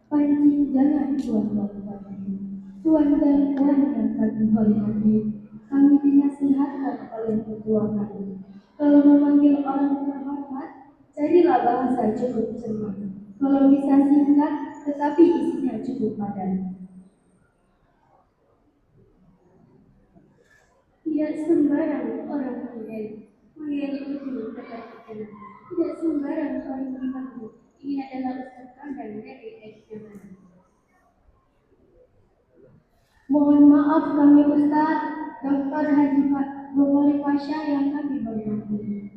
Pancing jangan tuan-tuan kami, tuan dan puan yang kami hormati, kami dinasihatkan oleh ketua kami. Kalau memanggil orang terhormat, carilah bahasa cukup cermat. Kalau bisa singkat, tetapi isinya cukup padat. Tidak sembarang orang manggil ujung tetapi kenal. Tidak sembarang orang dipanggil. Ini adalah Ustaz Kandang dari Ekjaman. Mohon maaf kami Ustaz, Dr. Haji Bukhari Pasha yang kami hormati.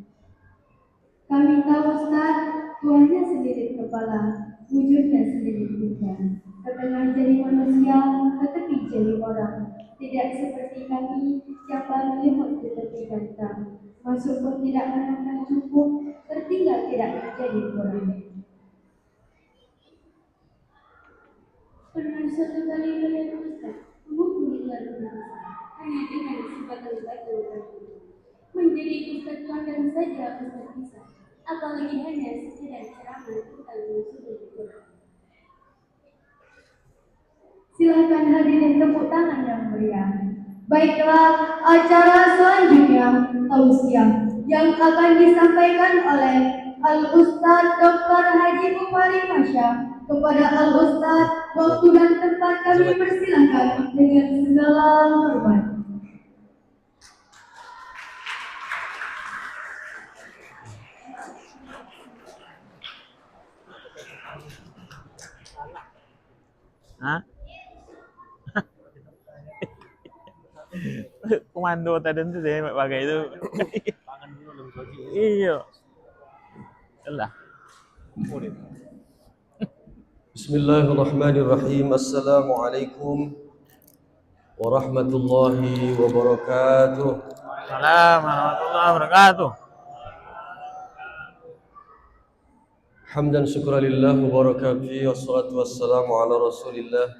Kami tahu Ustaz, tuanya sendiri kepala, wujudnya sendiri pinggang. Setengah jadi manusia, tetapi jadi orang. Tidak seperti kami yang baru limut di tepi gantang. Masuk pun tidak menemukan cukup, tertinggal tidak menjadi kurang. Pernah suatu kali melihat Ustaz menghubungi luar biasa, hanya dengan sepatah batu menjadi Ustaz Kandang saja Ustaz bisa, apalagi hanya sekedar ceramah tentang musuh Quran. Silakan hadirin tepuk tangan yang meriah. Baiklah, acara selanjutnya tausiah yang akan disampaikan oleh Al-Ustaz Dr. Haji Bukhari Pasha. Kepada Al-Ustaz, waktu dan tempat kami persilahkan dengan segala hormat. Hah? Komando tadi itu deh pakai itu. Iya. Lah. Bismillahirrahmanirrahim. Assalamualaikum warahmatullahi wabarakatuh. Assalamualaikum warahmatullahi wabarakatuh. Hamdan syukran lillah wa barakatuh. Wassalatu wassalamu ala Rasulillah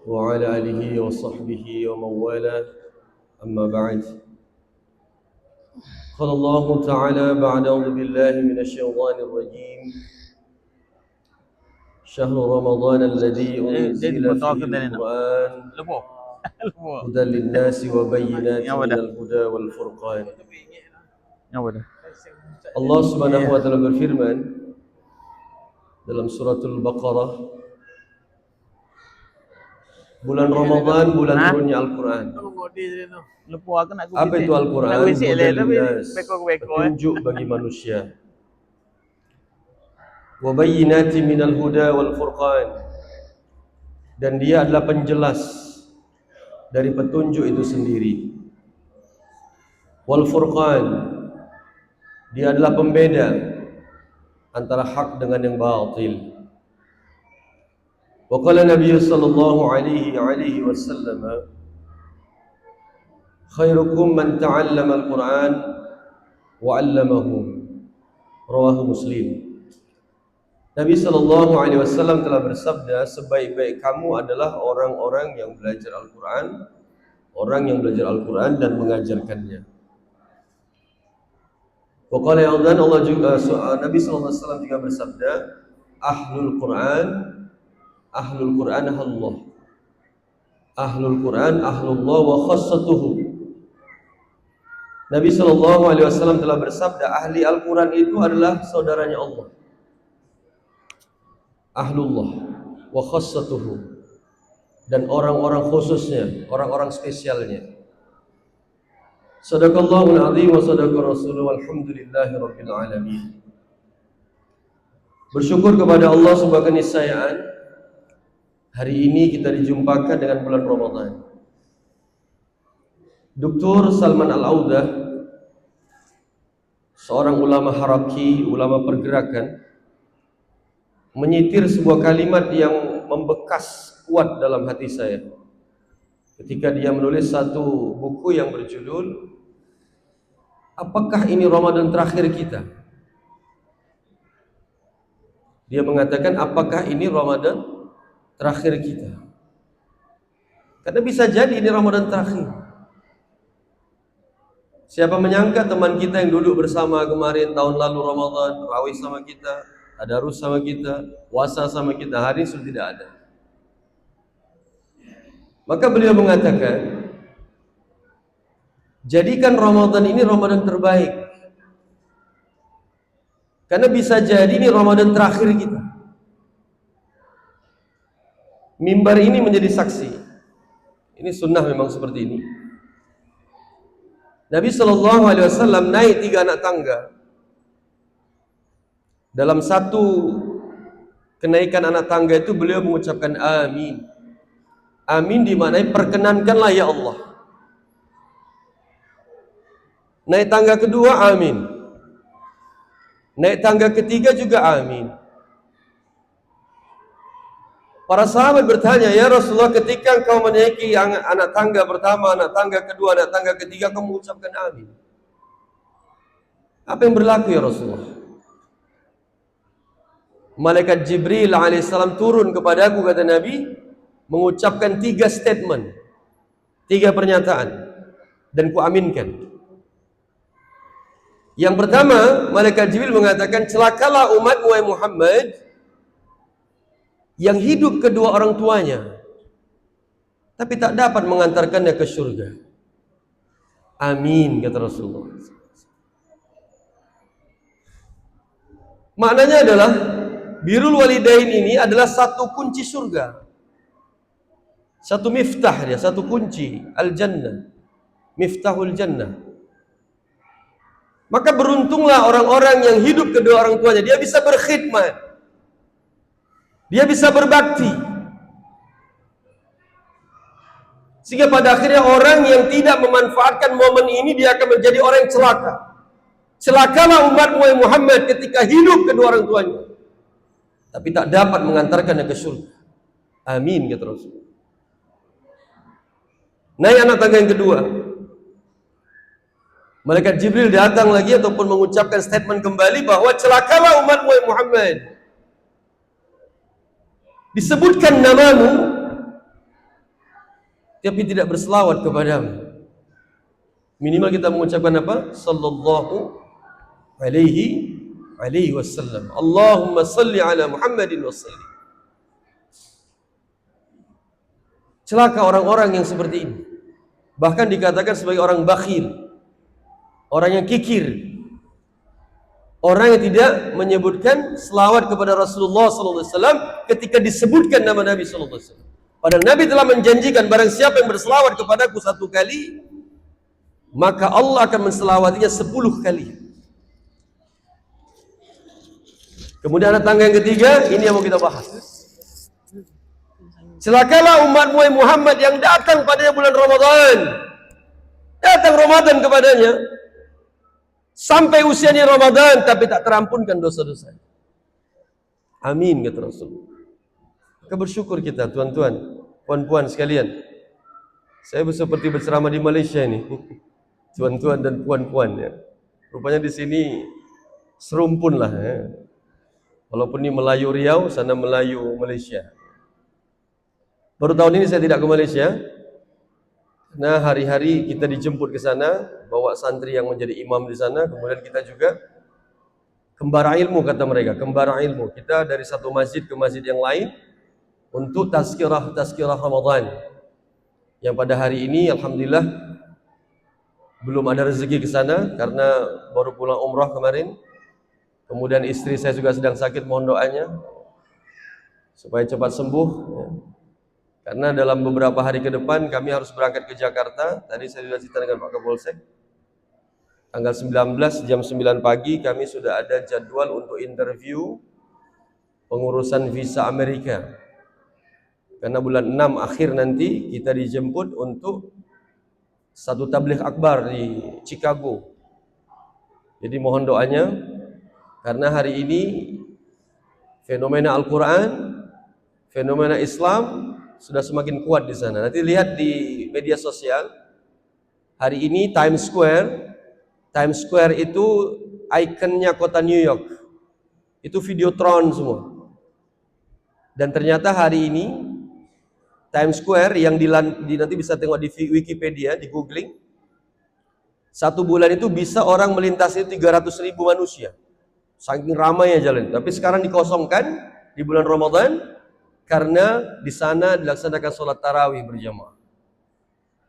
wa ala alihi wa sahbihi wa mawala. Amma ba'd. Qala Allah Ta'ala ba'da a'udzu billahi minasy syaithanir rajim. شهر رمضان الذي أنزل فيه القرآن هدى للناس وبينات من الهدى والفرقان. Allah Subhanahu wa taala berfirman dalam suratul Baqarah, bulan Ramadan bulan turunnya Al-Qur'an. Apa itu Al-Qur'an? Petunjuk bagi manusia. Wa bayyinati minal huda wal furqan, dan dia adalah penjelas dari petunjuk itu sendiri. Wal furqan, dia adalah pembeda antara hak dengan yang batil. Wa qala Nabi sallallahu alaihi wasallam, khairukum man ta'allama al-Qur'an wa 'allamahu. Rawahu Muslim. Nabi SAW telah bersabda, sebaik-baik kamu adalah orang-orang yang belajar Al-Quran, orang yang belajar Al-Quran dan mengajarkannya. Waqala ya'udhan, Allah juga, Nabi SAW juga bersabda, Ahlul Quran Allah. Ahlul Quran ahlullah wa khassatuhu. Nabi SAW telah bersabda, ahli Al-Quran itu adalah saudaranya Allah. Ahlullah wa khassatuhu, dan orang-orang khususnya, orang-orang spesialnya. Sadaqallahul azim wa sadaqa rasulullah, walhamdulillahi rabbil alamin. Bersyukur kepada Allah sebagai keniscayaan hari ini kita dijumpakan dengan bulan Ramadan. Dr. Salman Al-Audah, seorang ulama haraki, ulama pergerakan, menyitir sebuah kalimat yang membekas kuat dalam hati saya ketika dia menulis satu buku yang berjudul Apakah ini Ramadan terakhir kita? Dia mengatakan, apakah ini Ramadan terakhir kita? Karena bisa jadi ini Ramadan terakhir. Siapa menyangka teman kita yang duduk bersama kemarin tahun lalu Ramadan, tarawih sama kita, tadarus sama kita, puasa sama kita. Hari ini sudah tidak ada. Maka beliau mengatakan, jadikan Ramadan ini Ramadan terbaik. Karena bisa jadi ini Ramadan terakhir kita. Mimbar ini menjadi saksi. Ini sunnah memang seperti ini. Nabi SAW naik 3 anak tangga. Dalam satu kenaikan anak tangga itu beliau mengucapkan amin. Amin dimaknai perkenankanlah ya Allah. Naik tangga kedua amin. Naik tangga ketiga juga amin. Para sahabat bertanya, ya Rasulullah, ketika engkau menaiki anak tangga pertama, anak tangga kedua, anak tangga ketiga, kamu mengucapkan amin. Apa yang berlaku ya Rasulullah? Malaikat Jibril alaihissalam turun kepadaku, kata Nabi, mengucapkan 3 statement, 3 pernyataan, dan kuaminkan. Yang pertama, Malaikat Jibril mengatakan, celakalah umatmu wahai Muhammad yang hidup kedua orang tuanya tapi tak dapat mengantarkannya ke surga. Amin, kata Rasulullah. Maknanya adalah birrul walidain ini adalah satu kunci surga. Satu miftah dia, satu kunci al-jannah. Miftahul jannah. Maka beruntunglah orang-orang yang hidup kedua orang tuanya. Dia bisa berkhidmat, dia bisa berbakti, sehingga pada akhirnya orang yang tidak memanfaatkan momen ini, dia akan menjadi orang yang celaka. Celakalah umatmu wahai Muhammad ketika hidup kedua orang tuanya tapi tak dapat mengantarkannya ke surga. Amin, kata Rasul. Naik anak tangga yang kedua, Malaikat Jibril datang lagi ataupun mengucapkan statement kembali bahwa celakalah umatmu wahai Muhammad, disebutkan namamu tapi tidak berselawat kepadamu. Minimal kita mengucapkan apa? Sallallahu alaihi wasallam. Allahumma salli ala Muhammadin wa sallim. Celaka orang-orang yang seperti ini. Bahkan dikatakan sebagai orang bakhil, orang yang kikir, orang yang tidak menyebutkan selawat kepada Rasulullah SAW ketika disebutkan nama Nabi SAW. Padahal Nabi telah menjanjikan, barang siapa yang berselawat kepadaku 1 kali, maka Allah akan menselawatinya 10 kali. Kemudian anak tangga yang ketiga, ini yang mau kita bahas. Celakalah umatmu wahai Muhammad yang datang padanya bulan Ramadan. Datang Ramadan kepadanya sampai usianya Ramadan tapi tak terampunkan dosa-dosa. Amin, kata Rasul. Maka bersyukur kita, tuan-tuan, puan-puan sekalian. Saya seperti berceramah di Malaysia ini. Tuan-tuan dan puan-puan ya. Rupanya di sini serumpun lah ya. Walaupun ini Melayu Riau, sana Melayu Malaysia. Baru tahun ini saya tidak ke Malaysia. Nah, hari-hari kita dijemput ke sana, bawa santri yang menjadi imam di sana. Kemudian kita juga kembara ilmu, kata mereka, kembara ilmu. Kita dari satu masjid ke masjid yang lain untuk tazkirah Ramadan. Yang pada hari ini alhamdulillah belum ada rezeki ke sana karena baru pulang umrah kemarin. Kemudian istri saya juga sedang sakit, mohon doanya supaya cepat sembuh ya. Karena dalam beberapa hari ke depan kami harus berangkat ke Jakarta. Tadi saya sudah cerita dengan Pak Kapolsek. Tanggal 19 jam 9 pagi kami sudah ada jadwal untuk interview pengurusan visa Amerika. Karena bulan 6 akhir nanti kita dijemput untuk satu tabligh akbar di Chicago. Jadi mohon doanya, karena hari ini fenomena Al-Quran, fenomena Islam sudah semakin kuat di sana. Nanti lihat di media sosial. Hari ini Times Square itu ikonnya kota New York. Itu Videotron semua. Dan ternyata hari ini Times Square yang nanti bisa tengok di Wikipedia, di googling, 1 bulan itu bisa orang melintasi 300.000 manusia. Saking ramainya jalan. Tapi sekarang dikosongkan di bulan Ramadan karena di sana dilaksanakan sholat tarawih berjamaah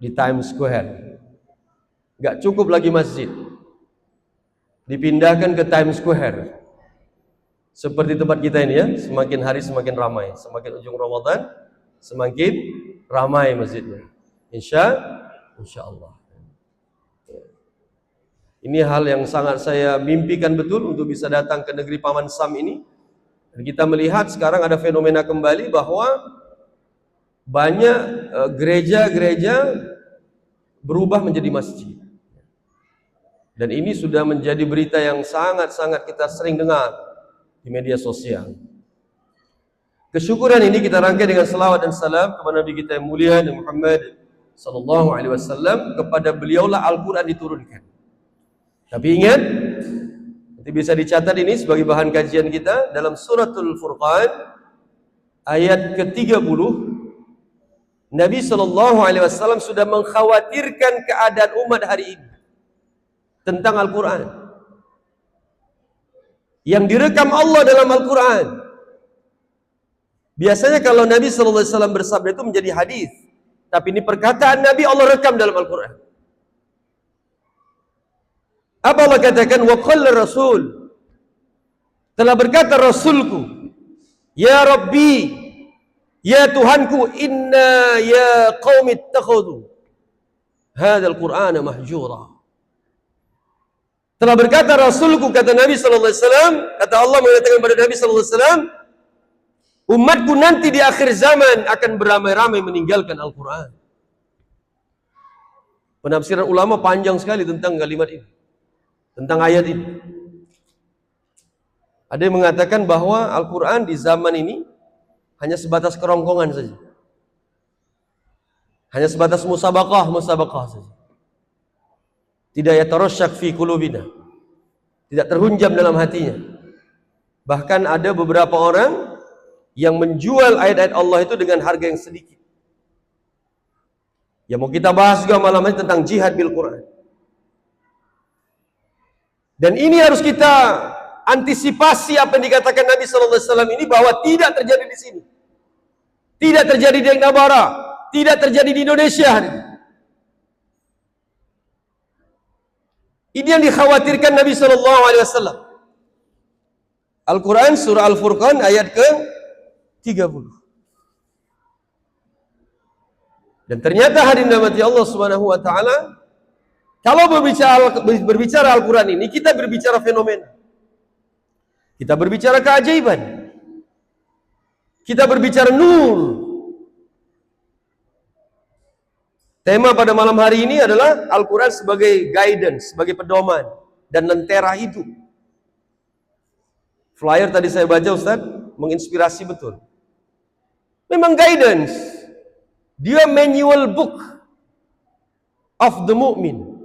di Times Square. Gak cukup lagi masjid, dipindahkan ke Times Square. Seperti tempat kita ini ya, semakin hari semakin ramai. Semakin ujung Ramadan, semakin ramai masjidnya. Insya Allah. Ini hal yang sangat saya mimpikan betul untuk bisa datang ke negeri Paman Sam ini. Dan kita melihat sekarang ada fenomena kembali bahwa banyak gereja-gereja berubah menjadi masjid. Dan ini sudah menjadi berita yang sangat-sangat kita sering dengar di media sosial. Kesyukuran ini kita rangkai dengan selawat dan salam kepada Nabi kita yang mulia Nabi Muhammad sallallahu alaihi wasallam. Kepada beliaulah Al-Quran diturunkan. Tapi ingat, nanti bisa dicatat ini sebagai bahan kajian kita dalam suratul Furqan ayat ke-30. Nabi sallallahu alaihi wasallam sudah mengkhawatirkan keadaan umat hari ini tentang Al-Quran yang direkam Allah dalam Al-Quran. Biasanya kalau Nabi sallallahu alaihi wasallam bersabda itu menjadi hadis, tapi ini perkataan Nabi Allah rekam dalam Al-Quran. Apa Allah katakan? Wa qala Rasul, telah berkata Rasulku, ya Rabbi, ya Tuhanku, inna ya qaumi ittakhadhu hadzal Qur'ana mahjura. Telah berkata Rasulku, kata Nabi sallallahu alaihi wasallam, kata Allah mengatakan kepada Nabi sallallahu alaihi wasallam, umatku nanti di akhir zaman akan beramai-ramai meninggalkan Al-Quran. Penafsiran ulama panjang sekali tentang kalimat ini, tentang ayat ini. Ada yang mengatakan bahwa Al-Quran di zaman ini hanya sebatas kerongkongan saja, hanya sebatas musabaqah saja. Tidak yatarasyak fi qulubina, tidak terhunjam dalam hatinya. Bahkan ada beberapa orang yang menjual ayat-ayat Allah itu dengan harga yang sedikit. Yang mau kita bahas juga malam ini tentang jihad bil Quran. Dan ini harus kita antisipasi apa yang dikatakan Nabi sallallahu alaihi wasallam ini, bahwa tidak terjadi di sini, tidak terjadi di Nabara, tidak terjadi di Indonesia. Ini yang dikhawatirkan Nabi sallallahu alaihi wasallam. Al-Quran surah Al-Furqan ayat ke-30. Dan ternyata hadirin rahmati Allah Subhanahu wa taala, kalau berbicara Al-Quran ini, kita berbicara fenomena, kita berbicara keajaiban, kita berbicara nur. Tema pada malam hari ini adalah Al-Quran sebagai guidance, sebagai pedoman dan lentera hidup. Flyer tadi saya baca Ustaz, menginspirasi betul. Memang guidance, dia manual book of the mu'min.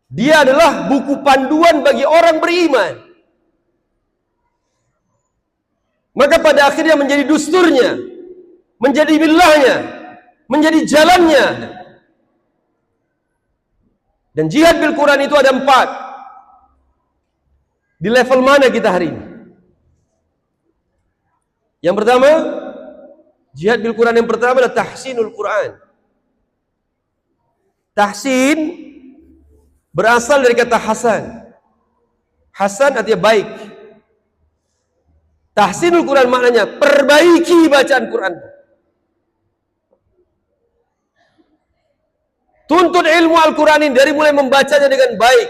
Dia adalah buku panduan bagi orang beriman. Maka pada akhirnya menjadi dusturnya, menjadi millahnya, menjadi jalannya. Dan jihad bil Quran itu ada 4. Di level mana kita hari ini? Yang pertama, jihad bil Quran yang pertama adalah tahsinul Quran. Tahsin berasal dari kata hasan. Hasan artinya baik. Tahsinul Quran maknanya perbaiki bacaan Quran. Tuntut ilmu Al-Quran ini dari mulai membacanya dengan baik.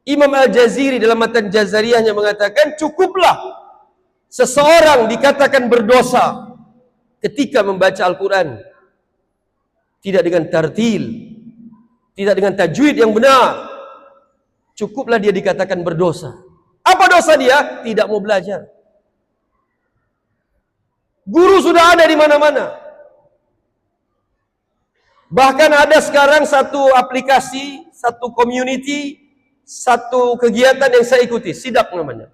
Imam Al-Jaziri dalam matan Jazariyahnya mengatakan, cukuplah seseorang dikatakan berdosa ketika membaca Al-Quran tidak dengan tartil, tidak dengan tajwid yang benar. Cukuplah dia dikatakan berdosa. Apa dosa dia? Tidak mau belajar. Guru sudah ada di mana-mana. Bahkan ada sekarang satu aplikasi, satu community, satu kegiatan yang saya ikuti, SIDAQ namanya.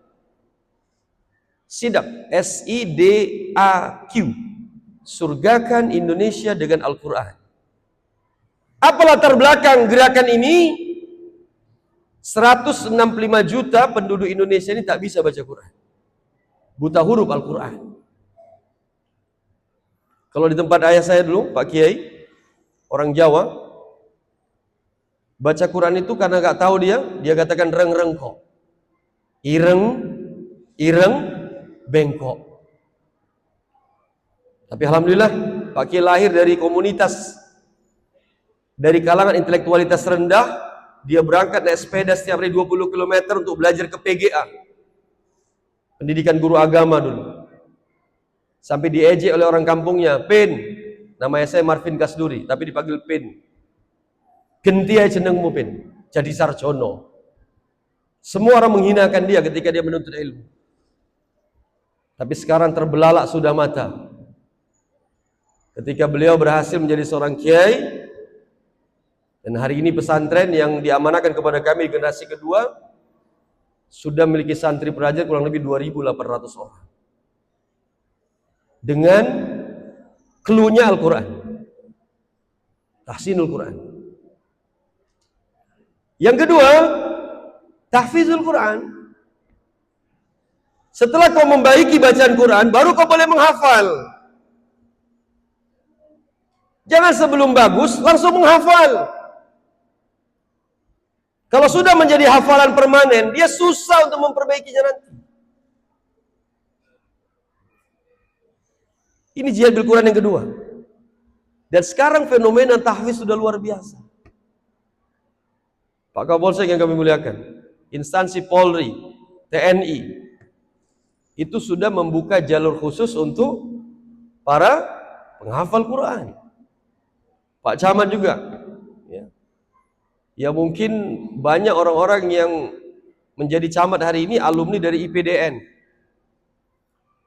SIDAQ, SIDAQ, Surgakan Indonesia dengan Al-Quran. Apa latar belakang gerakan ini? 165 juta penduduk Indonesia ini tak bisa baca Quran. Buta huruf Al-Quran. Kalau di tempat ayah saya dulu, Pak Kiai, orang Jawa, baca Quran itu karena gak tahu dia katakan reng-reng kok. Ireng, bengkok. Tapi alhamdulillah, Pak Kiai lahir dari komunitas, dari kalangan intelektualitas rendah. Dia berangkat naik sepeda setiap hari 20 km untuk belajar ke PGA, pendidikan guru agama dulu. Sampai diejek oleh orang kampungnya, Pin, namanya saya Marvin Kasduri, tapi dipanggil Pin. Genti aja jenengmu Pin, jadi sarjono. Semua orang menghinakan dia ketika dia menuntut ilmu. Tapi sekarang terbelalak sudah mata. Ketika beliau berhasil menjadi seorang kiai, dan hari ini pesantren yang diamanahkan kepada kami generasi kedua sudah memiliki santri pelajar kurang lebih 2.800 orang. Dengan cluenya Al-Quran, tahsinul Quran. Yang kedua, tahfizul Quran. Setelah kau membaiki bacaan Quran, baru kau boleh menghafal. Jangan sebelum bagus langsung menghafal. Kalau sudah menjadi hafalan permanen, dia susah untuk memperbaikinya nanti. Ini jihad bil Quran yang kedua. Dan sekarang fenomena tahfiz sudah luar biasa. Pak Kapolsek yang kami muliakan, instansi Polri, TNI, itu sudah membuka jalur khusus untuk para penghafal Quran. Pak Camat juga. Ya mungkin banyak orang-orang yang menjadi camat hari ini alumni dari IPDN,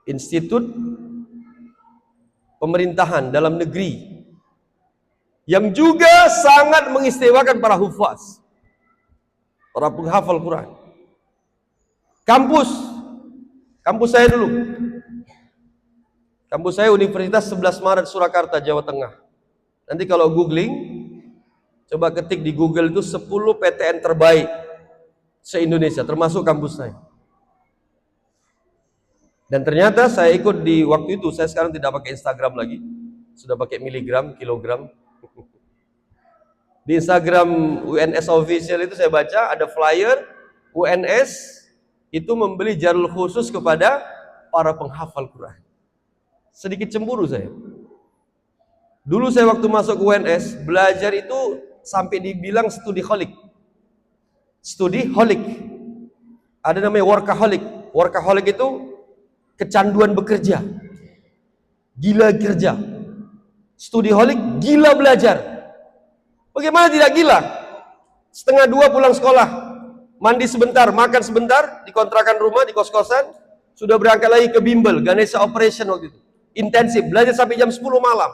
Institut Pemerintahan Dalam Negeri, yang juga sangat mengistimewakan para hufaz, para penghafal Quran. Kampus saya dulu, kampus saya Universitas 11 Maret Surakarta, Jawa Tengah. Nanti kalau googling, coba ketik di Google itu 10 PTN terbaik se-Indonesia, termasuk kampus saya. Dan ternyata saya ikut di waktu itu, saya sekarang tidak pakai Instagram lagi, sudah pakai miligram, kilogram. Di Instagram UNS Official itu saya baca ada flyer UNS itu membeli jalur khusus kepada para penghafal Quran. Sedikit cemburu saya. Dulu saya waktu masuk ke UNS, belajar itu sampai dibilang studiholic. Studiholic. Ada namanya workaholic. Workaholic itu kecanduan bekerja, gila kerja. Studiholic, gila belajar. Bagaimana tidak gila? Setengah 2 pulang sekolah, mandi sebentar, makan sebentar, di kontrakan rumah, di kos-kosan, sudah berangkat lagi ke bimbel, Ganesha Operation waktu itu. Intensif, belajar sampai jam 10 malam.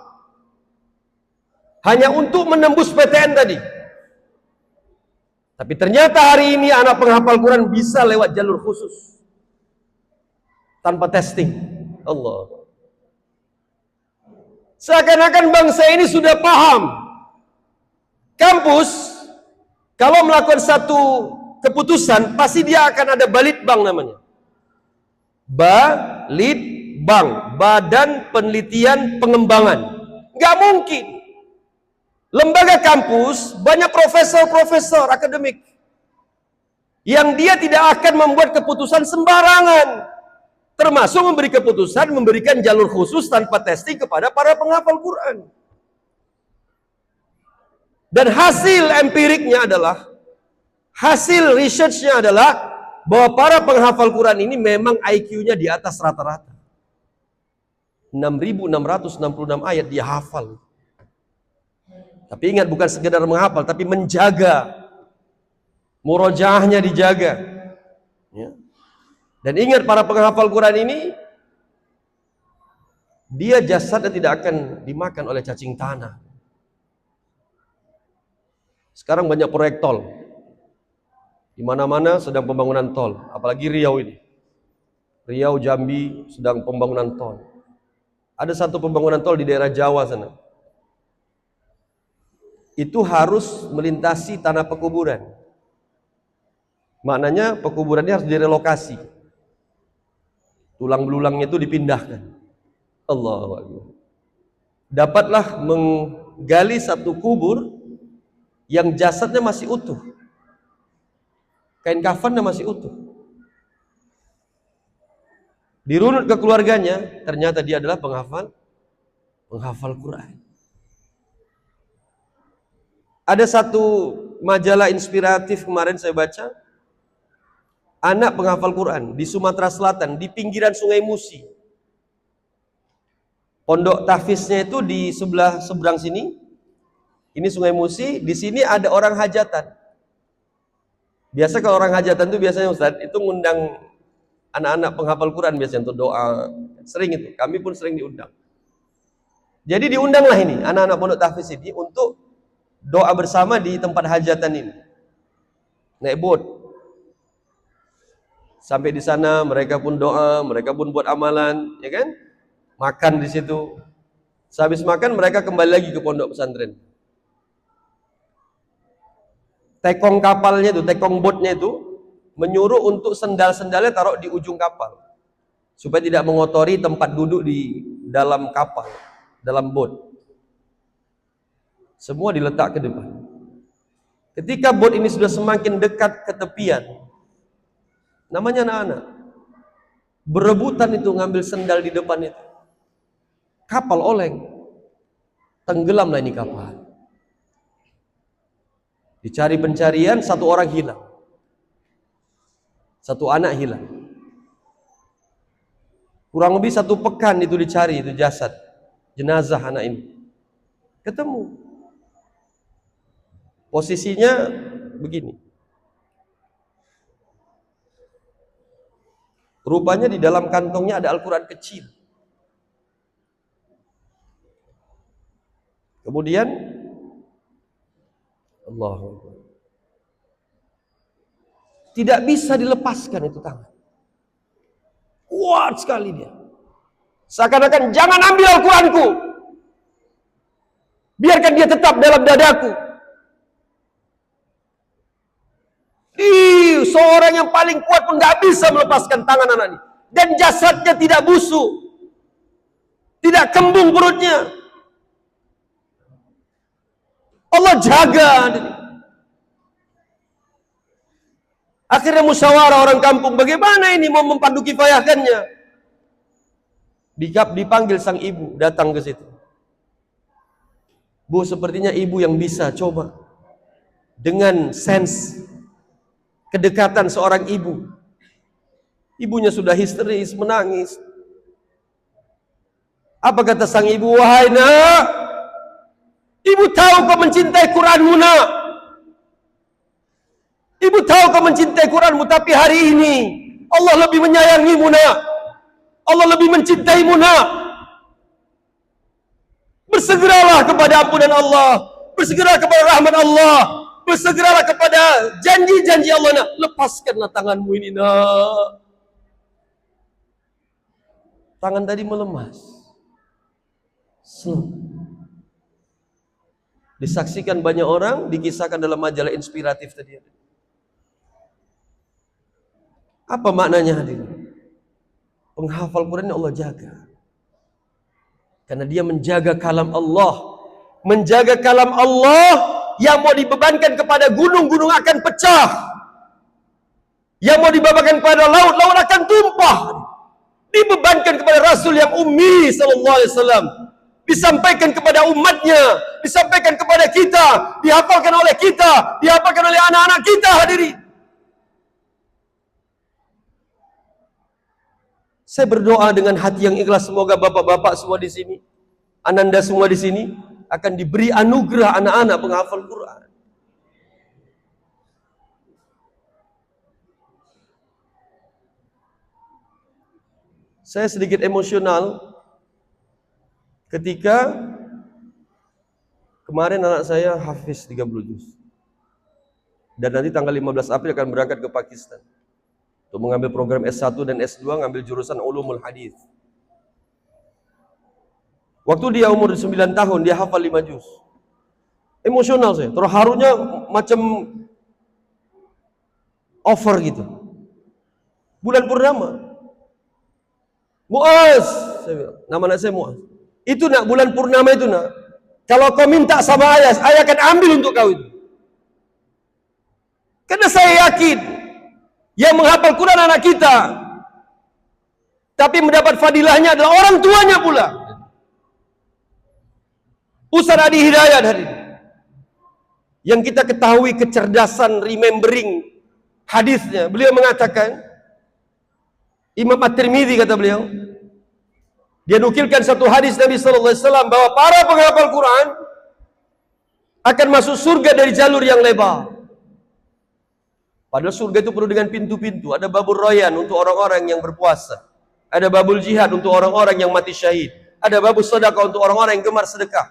Hanya untuk menembus PTN tadi. Tapi ternyata hari ini anak penghafal Quran bisa lewat jalur khusus, tanpa testing. Allah. Seakan-akan bangsa ini sudah paham. Kampus, kalau melakukan satu keputusan, pasti dia akan ada balitbang namanya. Balitbang, Badan Penelitian Pengembangan. Nggak mungkin. Lembaga kampus banyak profesor-profesor akademik yang dia tidak akan membuat keputusan sembarangan, termasuk memberi keputusan memberikan jalur khusus tanpa testing kepada para penghafal Quran. Dan hasil empiriknya adalah, hasil researchnya adalah bahwa para penghafal Quran ini memang IQ-nya di atas rata-rata. 6.666 ayat dia hafal. Tapi ingat, bukan sekedar menghafal, tapi menjaga. Murojaahnya dijaga. Ya. Dan ingat, para penghafal Quran ini, dia jasadnya tidak akan dimakan oleh cacing tanah. Sekarang banyak proyek tol. Di mana-mana sedang pembangunan tol. Apalagi Riau ini. Riau, Jambi sedang pembangunan tol. Ada satu pembangunan tol di daerah Jawa sana. Itu harus melintasi tanah pekuburan. Maknanya pekuburannya harus direlokasi. Tulang belulangnya itu dipindahkan. Allahu Akbar. Dapatlah menggali satu kubur yang jasadnya masih utuh. Kain kafannya masih utuh. Dirunut ke keluarganya, ternyata dia adalah penghafal Quran. Ada satu majalah inspiratif kemarin saya baca, anak penghafal Quran di Sumatera Selatan, di pinggiran Sungai Musi. Pondok tahfiznya itu di seberang sini. Ini Sungai Musi, di sini ada orang hajatan. Biasa kalau orang hajatan itu biasanya Ustaz, itu ngundang anak-anak penghafal Quran biasanya untuk doa. Sering itu, kami pun sering diundang. Jadi diundanglah ini, anak-anak pondok tahfiz ini untuk doa bersama di tempat hajatan ini. Naik bot. Sampai di sana mereka pun doa, mereka pun buat amalan, ya kan? Makan di situ. Sehabis makan mereka kembali lagi ke pondok pesantren. Tekong kapalnya itu, tekong botnya itu menyuruh untuk sendal-sendalnya taruh di ujung kapal supaya tidak mengotori tempat duduk di dalam kapal, dalam bot. Semua diletak ke depan. Ketika bot ini sudah semakin dekat ke tepian, namanya anak-anak berebutan itu ngambil sendal di depan itu. Kapal oleng, tenggelamlah ini kapal. Dicari pencarian, satu orang hilang. Satu anak hilang. Kurang lebih 1 pekan itu dicari, itu jasad, jenazah anak ini. Ketemu. Posisinya begini. Rupanya di dalam kantongnya ada Al-Quran kecil. Kemudian Allahu Akbar. Tidak bisa dilepaskan itu tangan. Kuat sekali dia. Seakan-akan jangan ambil Al-Quranku. Biarkan dia tetap dalam dadaku. Seorang yang paling kuat pun gak bisa melepaskan tangan anak ini. Dan jasadnya tidak busuk. Tidak kembung perutnya. Allah jaga. Akhirnya musyawarah orang kampung, bagaimana ini mau mempandu kifayahkannya? Dipanggil sang ibu, datang ke situ. Bu, sepertinya ibu yang bisa, coba. Dengan sense kedekatan seorang ibu. Ibunya sudah histeris, menangis. Apa kata sang ibu? Wahai nak, ibu tahu kau mencintai Quranmu nak. Ibu tahu kau mencintai Quranmu, tapi hari ini Allah lebih menyayangimu nak. Allah lebih mencintaimu nak. Bersegeralah kepada ampunan Allah. Bersegeralah kepada rahmat Allah. Bersegeralah kepada janji-janji Allah nak. Lepaskanlah tanganmu ini nak. Tangan tadi melemas. Disaksikan banyak orang, dikisahkan dalam majalah inspiratif tadi. Apa maknanya hadirin? Penghafal Quran Allah jaga. Karena dia menjaga kalam Allah. Menjaga kalam Allah yang mau dibebankan kepada gunung-gunung akan pecah. Yang mau dibebankan kepada laut, laut akan tumpah. Dibebankan kepada Rasul yang ummi sallallahu alaihi wasallam. Disampaikan kepada umatnya, disampaikan kepada kita, dihafalkan oleh kita, dihafalkan oleh anak-anak kita hadirin. Saya berdoa dengan hati yang ikhlas, semoga bapak-bapak semua di sini, ananda semua di sini akan diberi anugerah anak-anak penghafal Quran. Saya sedikit emosional ketika kemarin anak saya hafiz 30 juz. Dan nanti tanggal 15 April akan berangkat ke Pakistan untuk mengambil program S1 dan S2, ngambil jurusan Ulumul Hadis. Waktu dia umur 9 tahun, dia hafal 5 juz. Emosional saya, terharunya macam Offer gitu. Bulan purnama. Muaz, saya bilang, nama anak saya Muaz. Itu nak bulan purnama itu nak. Kalau kau minta sama ayah akan ambil untuk kau itu. Karena saya yakin yang menghafal Quran anak kita, tapi mendapat fadilahnya adalah orang tuanya pula. Ustaz Adi Hidayat hari ini, yang kita ketahui kecerdasan remembering hadisnya, beliau mengatakan, Imam At-Tirmidzi kata beliau, dia nukilkan satu hadis Nabi sallallahu alaihi wasallam bahwa para penghafal Quran akan masuk surga dari jalur yang lebar. Padahal surga itu penuh dengan pintu-pintu. Ada babul royan untuk orang-orang yang berpuasa. Ada babul jihad untuk orang-orang yang mati syahid. Ada babul sedekah untuk orang-orang yang gemar sedekah.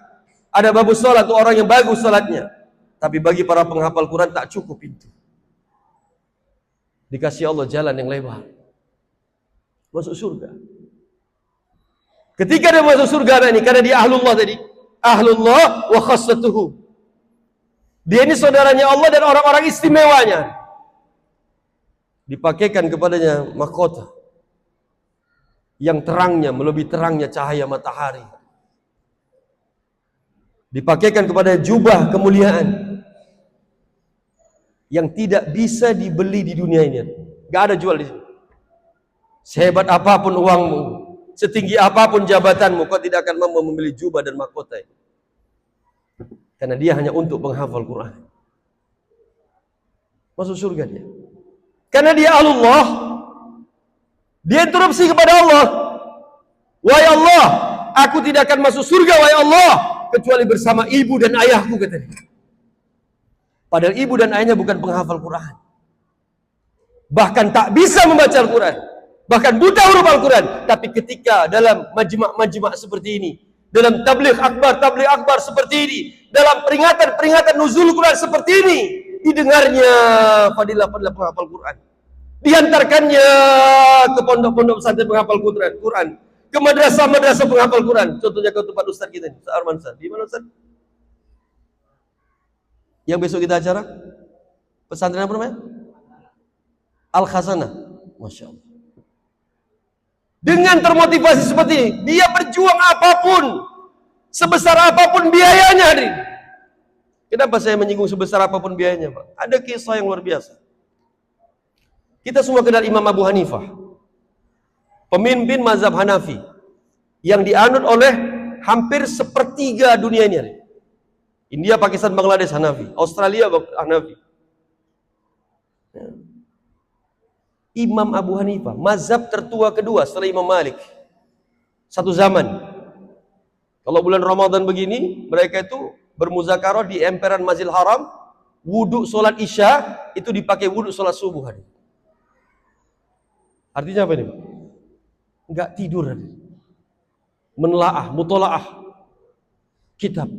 Ada babul salat untuk orang yang bagus salatnya. Tapi bagi para penghafal Quran tak cukup pintu. Dikasih Allah jalan yang lebar. Masuk surga. Ketika dia masuk surga ini, karena dia ahlullah tadi, ahlullah wa khassatuhu. Dia ini saudaranya Allah dan orang-orang istimewanya. Dipakaikan kepadanya mahkota yang terangnya melebihi terangnya cahaya matahari. Dipakaikan kepadanya jubah kemuliaan yang tidak bisa dibeli di dunia ini. Gak ada jual di sini. Sehebat apapun uangmu, setinggi apapun jabatanmu, kau tidak akan mampu membeli jubah dan mahkota ini. Karena dia hanya untuk penghafal Quran. Masuk surga dia. Karena dia Allah, dia interupsi kepada Allah. Wahai Allah, aku tidak akan masuk surga, wahai Allah, kecuali bersama ibu dan ayahku, kata dia. Padahal ibu dan ayahnya bukan penghafal Quran. Bahkan tak bisa membaca Al-Quran. Bahkan buta huruf Al-Quran. Tapi ketika dalam majma'-majma' seperti ini, dalam tabligh akbar seperti ini, dalam peringatan nuzul Quran seperti ini, didengarnya fadilah-fadilah penghafal Quran. Diantarkannya ke pondok-pondok pesantren penghafal Quran, ke madrasah-madrasah penghafal Quran. Contohnya ke tempat ustaz kita nih, Ustaz Arman Ustaz. Di mana Ustaz? Yang besok kita acara? Pesantren apa namanya? Al-Khazanah. Masya Allah. Dengan termotivasi seperti ini, dia berjuang apapun, sebesar apapun biayanya. Kenapa saya menyinggung sebesar apapun biayanya, Pak? Ada kisah yang luar biasa. Kita semua kenal Imam Abu Hanifah, pemimpin mazhab Hanafi, yang dianut oleh hampir sepertiga dunia ini. India, Pakistan, Bangladesh Hanafi, Australia Hanafi. Imam Abu Hanifah, mazhab tertua kedua setelah Imam Malik. Satu zaman. Kalau bulan Ramadan begini, mereka itu bermuzakarah di emperan Masjidil Haram, wudhu sholat isya, itu dipakai wudhu sholat subuh. Artinya apa ini? Enggak tidur. Menelaah, mutolaah kitab.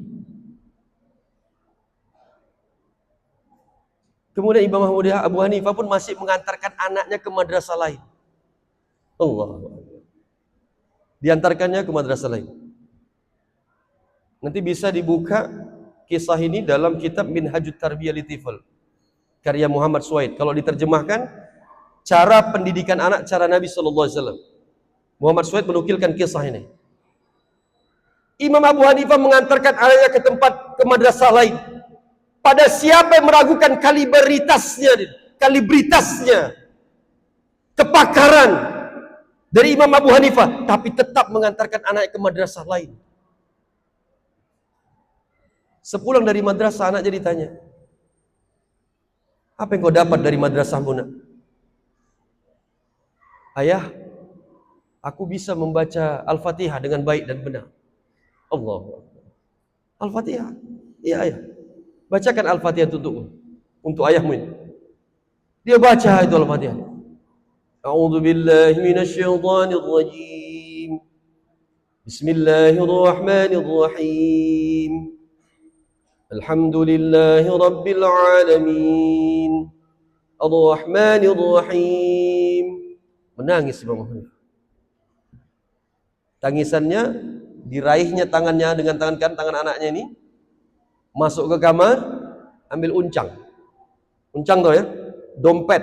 Kemudian Imam Abu Hanifah pun masih mengantarkan anaknya ke madrasah lain. Allah. Diantarkannya ke madrasah lain. Nanti bisa dibuka kisah ini dalam kitab Minhajut Tarbiyah Litifl, karya Muhammad Suwaid. Kalau diterjemahkan, cara pendidikan anak, cara Nabi SAW. Muhammad Suwaid menukilkan kisah ini. Imam Abu Hanifah mengantarkan anaknya ke madrasah lain. Pada siapa yang meragukan kalibritasnya, kepakaran dari Imam Abu Hanifah, tapi tetap mengantarkan anaknya ke madrasah lain. Sepulang dari madrasah, anak jadi tanya, apa yang kau dapat dari madrasahmu, nak? Ayah, aku bisa membaca Al-Fatihah dengan baik dan benar. Allah. Al-Fatihah? Iya ayah. Bacakan Al-Fatihah untuk ayahmu ini. Dia baca itu Al-Fatihah. A'udzu billahi minasyaitonir rajim. Bismillahirrahmanirrahim. Alhamdulillahi rabbil alamin. Ar-Rahmanir Rahim. Menangis Imam Hanifah. Tangisannya diraihnya tangannya dengan tangan anaknya ini. Masuk ke kamar, ambil uncang. Uncang tau ya? Dompet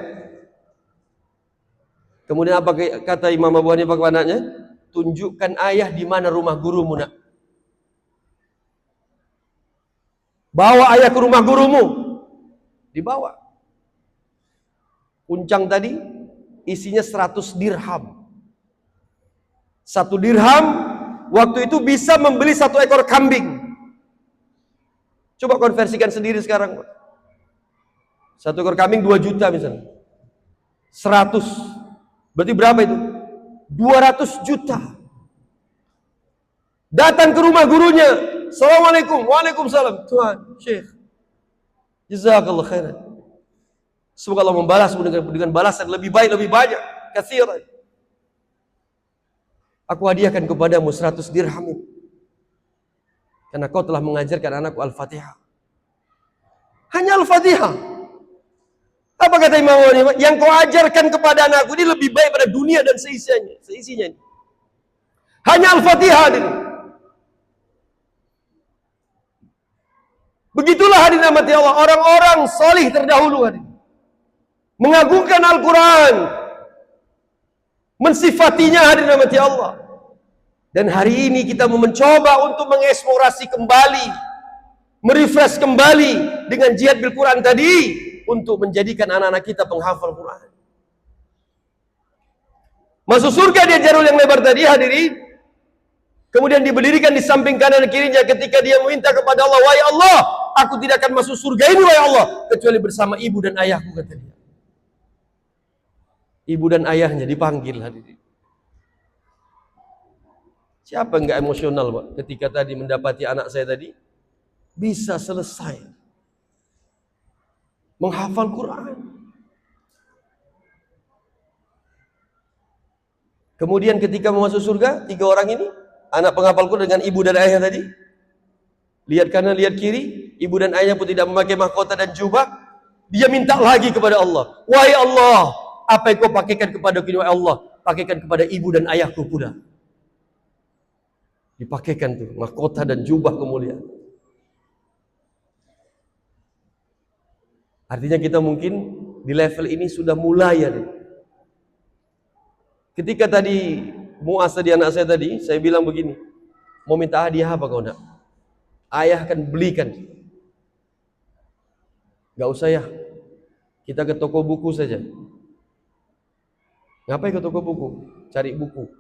Kemudian apa kata Imam Abu Hanifah kepada anaknya? Tunjukkan ayah di mana rumah gurumu, nak. Bawa ayah ke rumah gurumu. Dibawa. Uncang tadi isinya 100 dirham. 1 dirham waktu itu bisa membeli 1 ekor kambing. Coba konversikan sendiri sekarang. 1 ekor kambing 2 juta misalnya. 100. Berarti berapa itu? 200 juta. Datang ke rumah gurunya. Assalamualaikum. Waalaikumsalam. Tuhan, Syekh, jazakallah khairan. Semoga Allah membalas dengan balasan lebih baik, lebih banyak. Katsiran. Aku hadiahkan kepadamu 100 dirham itu. Karena kau telah mengajarkan anakku Al-Fatihah. Hanya Al-Fatihah. Apa kata Imam Hanifah? Yang kau ajarkan kepada anakku ini lebih baik pada dunia dan seisinya ini. Hanya Al-Fatihah ini. Begitulah hadirin rahmati Allah, orang-orang salih terdahulu hadirin. Mengagungkan Al-Quran, mensifatinya hadirin rahmati Allah. Dan hari ini kita mencoba untuk mengeksplorasi kembali, merefresh kembali dengan jihad bil Quran tadi, untuk menjadikan anak-anak kita penghafal Quran. Masuk surga dia jarul yang lebar tadi hadirin. Kemudian diberdirikan di samping kanan dan kirinya ketika dia meminta kepada Allah, wahai Allah, aku tidak akan masuk surga ini wahai Allah, kecuali bersama ibu dan ayahku, kata dia. Ibu dan ayahnya dipanggil hadirin. Siapa enggak emosional, Pak, ketika tadi mendapati anak saya tadi bisa selesai menghafal Quran. Kemudian ketika mau masuk surga, 3 orang ini, anak penghafal Quran dengan ibu dan ayah tadi, lihat kanan, lihat kiri, ibu dan ayahnya pun tidak memakai mahkota dan jubah. Dia minta lagi kepada Allah, wahai Allah, apa yang kau pakaikan kepada kini, wahai Allah, pakaikan kepada ibu dan ayahku pula. Dipakaikan tuh mahkota dan jubah kemuliaan. Artinya kita mungkin di level ini sudah mulai ya. Ketika tadi Mu'az tadi anak saya tadi, saya bilang begini, mau minta hadiah apa kau nak? Ayah akan belikan. Gak usah ya, kita ke toko buku saja. Ngapain ke toko buku? Cari buku.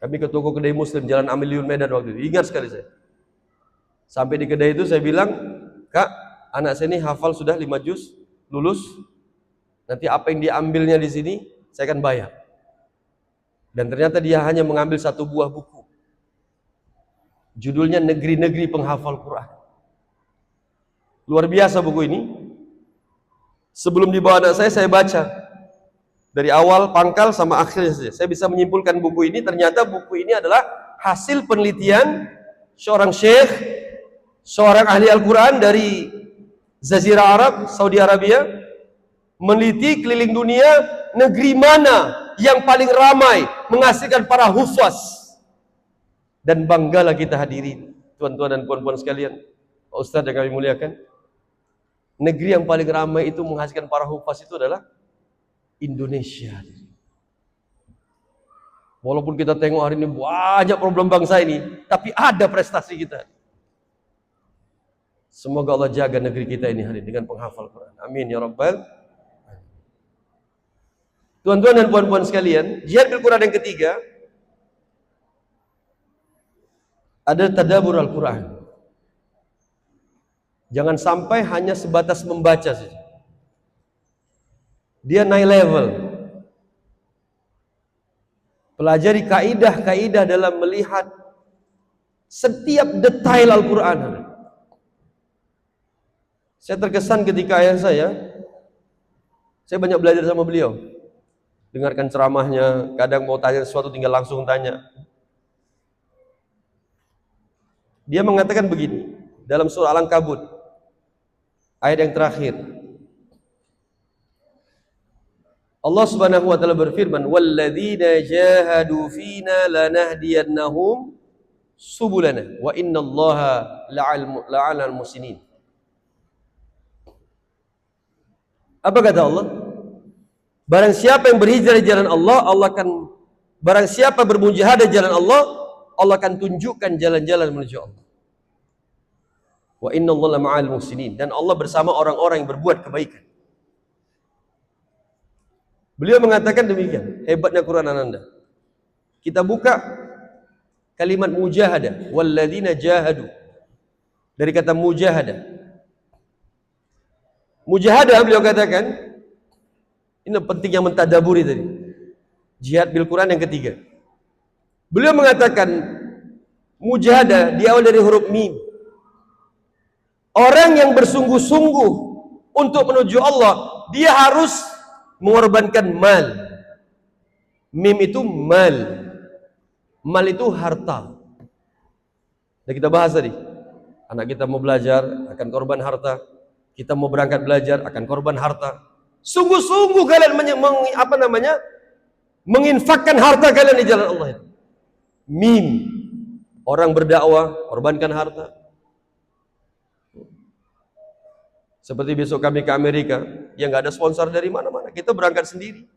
Kami ke toko kedai Muslim Jalan Amiliun Medan waktu itu. Ingat sekali saya. Sampai di kedai itu saya bilang, Kak, anak saya ini hafal sudah 5 juz, lulus. Nanti apa yang diambilnya di sini, saya akan bayar. Dan ternyata dia hanya mengambil 1 buah buku. Judulnya Negeri-Negeri Penghafal Quran. Luar biasa buku ini. Sebelum dibawa anak saya baca. Dari awal pangkal sama akhirnya saja. Saya bisa menyimpulkan buku ini, ternyata buku ini adalah hasil penelitian seorang syekh, seorang ahli Al-Quran dari Jazirah Arab, Saudi Arabia, meneliti keliling dunia, negeri mana yang paling ramai menghasilkan para hufaz. Dan banggalah kita hadirin, tuan-tuan dan puan-puan sekalian, Pak Ustaz yang kami muliakan. Negeri yang paling ramai itu menghasilkan para hufaz itu adalah Indonesia. Walaupun kita tengok hari ini banyak problem bangsa ini, tapi ada prestasi kita. Semoga Allah jaga negeri kita ini hari dengan penghafal Quran. Amin ya rabbal. Tuan-tuan dan puan-puan sekalian, jihad bil Quran yang ketiga ada tadabbur Al-Quran. Jangan sampai hanya sebatas membaca saja. Dia naik level. Pelajari kaidah-kaidah dalam melihat setiap detail Al-Quran. Saya terkesan ketika ayah saya banyak belajar sama beliau. Dengarkan ceramahnya, kadang mau tanya sesuatu tinggal langsung tanya. Dia mengatakan begini, dalam surah Al-Ankabut, ayat yang terakhir. Allah Subhanahu wa taala berfirman, "Walladzina jahadu fina lanahdiyannahum subulana wa innallaha la'al muhsinin." Apa kata Allah? Barang siapa yang berhijrah di jalan Allah, barang siapa bermujahadah di jalan Allah, Allah akan tunjukkan jalan-jalan menuju Allah. Wa innallaha ma'al muhsinin, dan Allah bersama orang-orang yang berbuat kebaikan. Beliau mengatakan demikian, hebatnya Quran Ananda. Kita buka kalimat mujahadah, walladzina jahadu. Dari kata mujahadah. Mujahadah beliau katakan, ini pentingnya mentadaburi tadi. Jihad bil Quran yang ketiga. Beliau mengatakan mujahadah diawali dari huruf mim. Orang yang bersungguh-sungguh untuk menuju Allah, dia harus mengorbankan mal. Mim itu mal. Mal itu harta. Dan kita bahas tadi. Anak kita mau belajar, akan korban harta. Kita mau berangkat belajar, akan korban harta. Sungguh-sungguh kalian menginfakkan harta kalian di jalan Allah itu. Mim. Orang berdakwah, korbankan harta. Seperti besok kami ke Amerika, yang nggak ada sponsor dari mana-mana. Kita berangkat sendiri.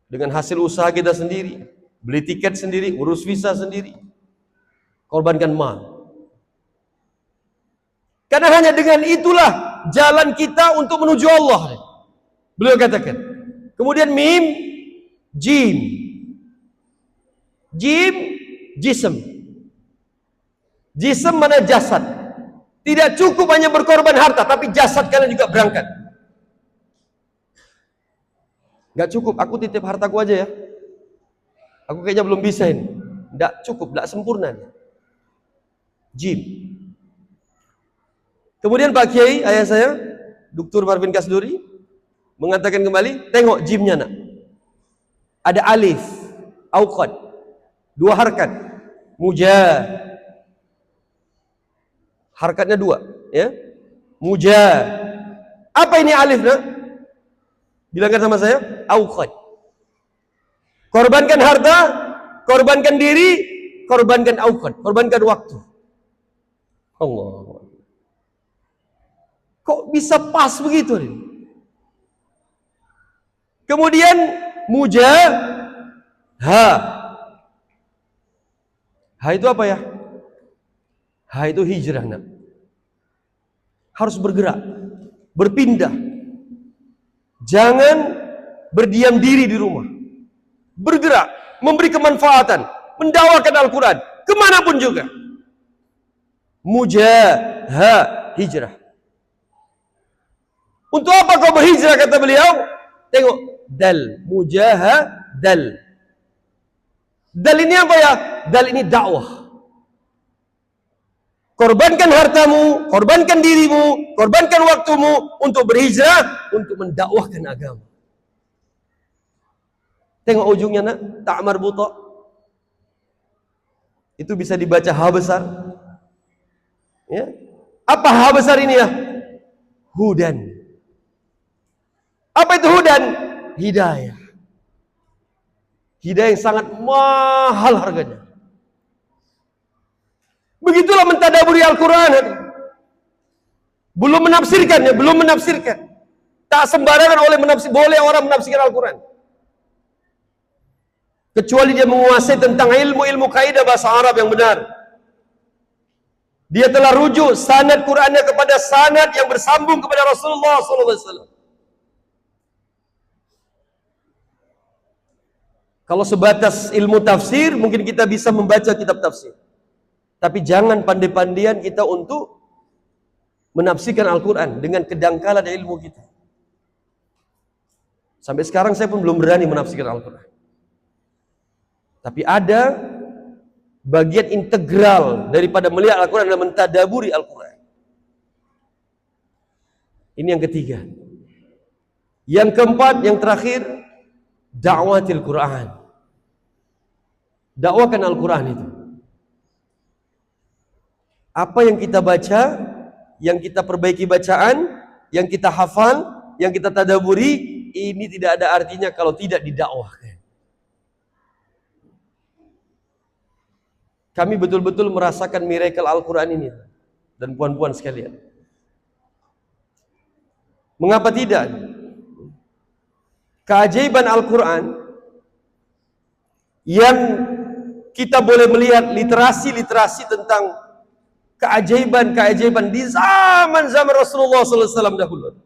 Dengan hasil usaha kita sendiri. Beli tiket sendiri, urus visa sendiri. Korbankan mal. Karena hanya dengan itulah jalan kita untuk menuju Allah. Beliau katakan. Kemudian mim, jim. Jim, jism. Jism mana jasad. Tidak cukup hanya berkorban harta, tapi jasad kalian juga berangkat. Gak cukup, aku titip hartaku aja ya. Aku kayaknya belum bisa ini. Gak cukup, gak sempurna. Jim. Kemudian Pak Kiai, ayah saya, Dr. Marvin Kasduri, mengatakan kembali, tengok jimnya nak. Ada alif, auqad, 2 harkat, mujah. Harkatnya 2, ya. Mujah. Apa ini alif nak? Bilangkan sama saya, auqad. Korbankan harta, korbankan diri, korbankan auqad, korbankan waktu. Allah. Kok bisa pas begitu? Kemudian mujah, ha. Ha itu apa ya? Ha itu hijrah nak. Harus bergerak, berpindah. Jangan berdiam diri di rumah. Bergerak, memberi kemanfaatan, mendakwakan Al-Quran kemanapun juga. Mujah, hijrah. Untuk apa kau berhijrah kata beliau? Tengok dal, mujah, dal. Dal ini apa ya? Dal ini dakwah. Korbankan hartamu, korbankan dirimu, korbankan waktumu untuk berhijrah, untuk mendakwahkan agama. Tengok ujungnya nak, tak marbuta. Itu bisa dibaca ha besar. Ya. Apa ha besar ini ya? Hudan. Apa itu hudan? Hidayah. Hidayah yang sangat mahal harganya. Begitulah mentadaburi Al-Quran. Belum menafsirkannya, belum menafsirkan. Tak sembarangan boleh orang menafsirkan Al-Quran. Kecuali dia menguasai tentang ilmu-ilmu kaidah bahasa Arab yang benar. Dia telah rujuk sanad Qurannya kepada sanad yang bersambung kepada Rasulullah SAW. Kalau sebatas ilmu tafsir, mungkin kita bisa membaca kitab tafsir. Tapi jangan pandai-pandian kita untuk menafsirkan Al-Quran dengan kedangkalan ilmu kita. Sampai sekarang saya pun belum berani menafsirkan Al-Quran. Tapi ada bagian integral daripada melihat Al-Quran dan mentadaburi Al-Quran. Ini yang ketiga. Yang keempat, yang terakhir, dakwatil Quran. Dakwakan Al-Quran itu. Apa yang kita baca, yang kita perbaiki bacaan, yang kita hafal, yang kita tadaburi, ini tidak ada artinya kalau tidak didakwahkan. Kami betul-betul merasakan miracle Al-Quran ini. Dan puan-puan sekalian. Mengapa tidak? keajaiban Al-Quran yang kita boleh melihat literasi-literasi tentang keajaiban-keajaiban di zaman-zaman Rasulullah SAW dahulu.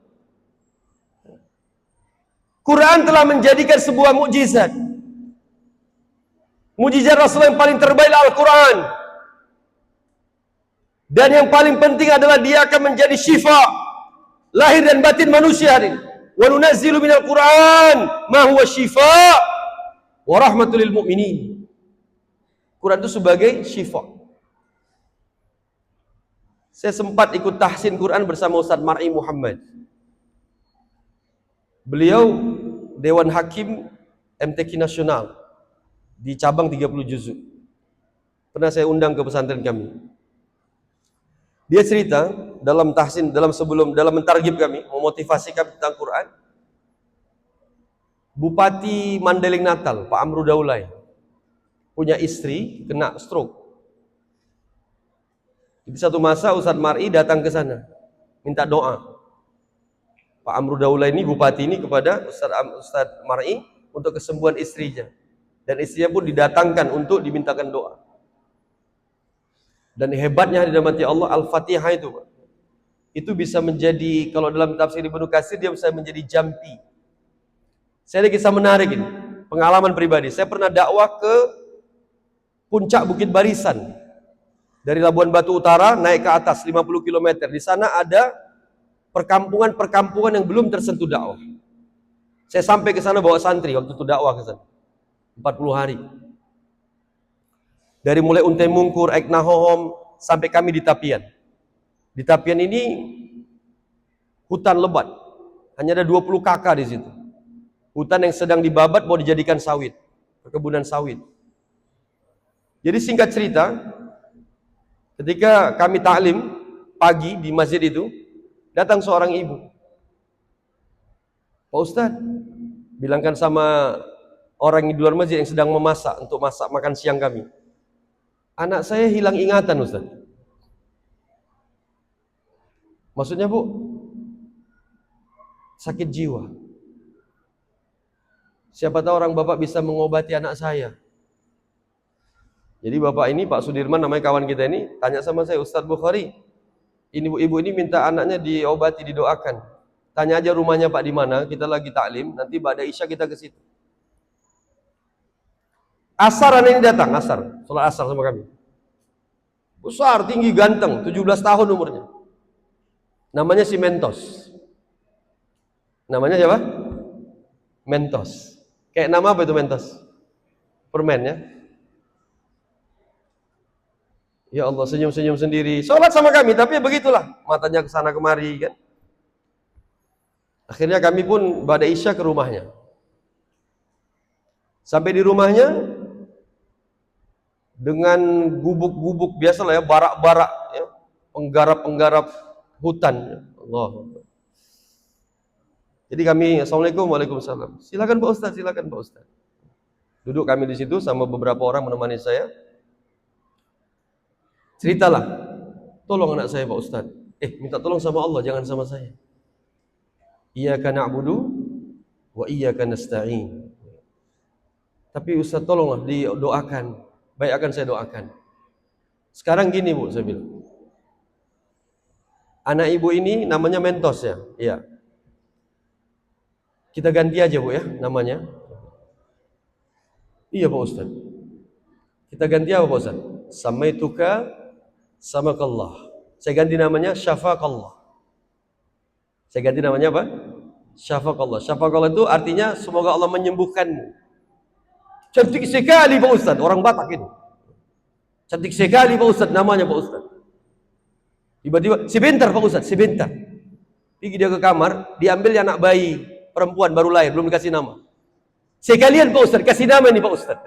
Quran telah menjadikan sebuah mukjizat. Mukjizat Rasulullah yang paling terbaik Al-Quran. Dan yang paling penting adalah dia akan menjadi syifa lahir dan batin manusia hari ini. Wa nunazzilu minal Quran ma huwa syifa wa rahmatul lil mu'minin. Quran itu sebagai syifa. Saya sempat ikut tahsin Quran bersama Ustaz Mar'i Muhammad. Beliau Dewan Hakim MTQ Nasional di cabang 30 juzuk. Pernah saya undang ke pesantren kami. Dia cerita dalam tahsin, dalam mentargib kami, memotivasi kami tentang Quran. Bupati Mandailing Natal, Pak Amru Daulay, punya istri kena stroke. Di satu masa Ustaz Mar'i datang ke sana, minta doa. Pak Amru Daulay ini, bupati ini kepada Ustaz Mar'i untuk kesembuhan istrinya. Dan istrinya pun didatangkan untuk dimintakan doa. Dan hebatnya dirahmati Allah, Al-Fatihah itu bisa menjadi, kalau dalam tafsir Ibnu Katsir, dia bisa menjadi jampi. Saya ada kisah menarik ini, pengalaman pribadi. Saya pernah dakwah ke puncak Bukit Barisan. Dari Labuan Batu Utara naik ke atas 50 km. Di sana ada perkampungan-perkampungan yang belum tersentuh dakwah. Saya sampai ke sana bawa santri waktu itu dakwah ke sana. 40 hari. Dari mulai Untai Mungkur, Eknahohom, sampai kami di Tapian. Di Tapian ini hutan lebat. Hanya ada 20 kakak di situ. Hutan yang sedang dibabat mau dijadikan sawit, perkebunan sawit. Jadi singkat cerita, ketika kami taklim pagi di masjid itu, datang seorang ibu. Pak Ustadz, bilangkan sama orang di luar masjid yang sedang memasak untuk masak makan siang kami. Anak saya hilang ingatan, Ustaz. Maksudnya, Bu? Sakit jiwa. Siapa tahu orang bapak bisa mengobati anak saya. Jadi bapak ini, Pak Sudirman, namanya kawan kita ini, tanya sama saya, Ustaz Bukhari, ibu ini minta anaknya diobati, didoakan. Tanya aja rumahnya Pak di mana, kita lagi taklim, nanti ba'da Isya kita ke situ. Asar anak ini datang, sholat asar sama kami. Besar, tinggi, ganteng, 17 tahun umurnya. Namanya si Mentos. Namanya siapa? Mentos. Kayak nama apa itu Mentos? Permen ya? Ya Allah, senyum-senyum sendiri. Sholat sama kami, tapi begitulah. Matanya ke sana kemari kan. Akhirnya kami pun ba'da Isya ke rumahnya. Sampai di rumahnya, dengan gubuk-gubuk biasalah ya, barak-barak ya, penggarap-penggarap hutan. Allah. Jadi kami, Assalamualaikum, Waalaikumsalam. Silakan Pak Ustaz, silakan Pak Ustaz. Duduk kami di situ sama beberapa orang menemani saya. Ceritalah, tolong anak saya Pak Ustaz. Minta tolong sama Allah, jangan sama saya. Iyyaka na'budu wa iyyaka nasta'in. Tapi Ustaz tolonglah didoakan. Baik, akan saya doakan. Sekarang gini Bu, saya bilang. Anak ibu ini namanya Mentos ya? Iya. Kita ganti aja Bu ya namanya. Iya Pak Ustaz. Kita ganti apa Pak Ustaz? Samaituka samakallah. Saya ganti namanya Syafaqallah. Saya ganti namanya apa? Syafaqallah. Syafaqallah itu artinya semoga Allah menyembuhkanmu. Cantik sekali Pak Ustaz, orang Batak ini. Cantik sekali Pak Ustaz, namanya Pak Ustaz. Tiba-tiba, sebentar Pak Ustaz, sebentar. Pergi dia ke kamar, diambil anak bayi perempuan baru lahir, belum dikasih nama. Sekalian Pak Ustaz, kasih nama ini Pak Ustaz.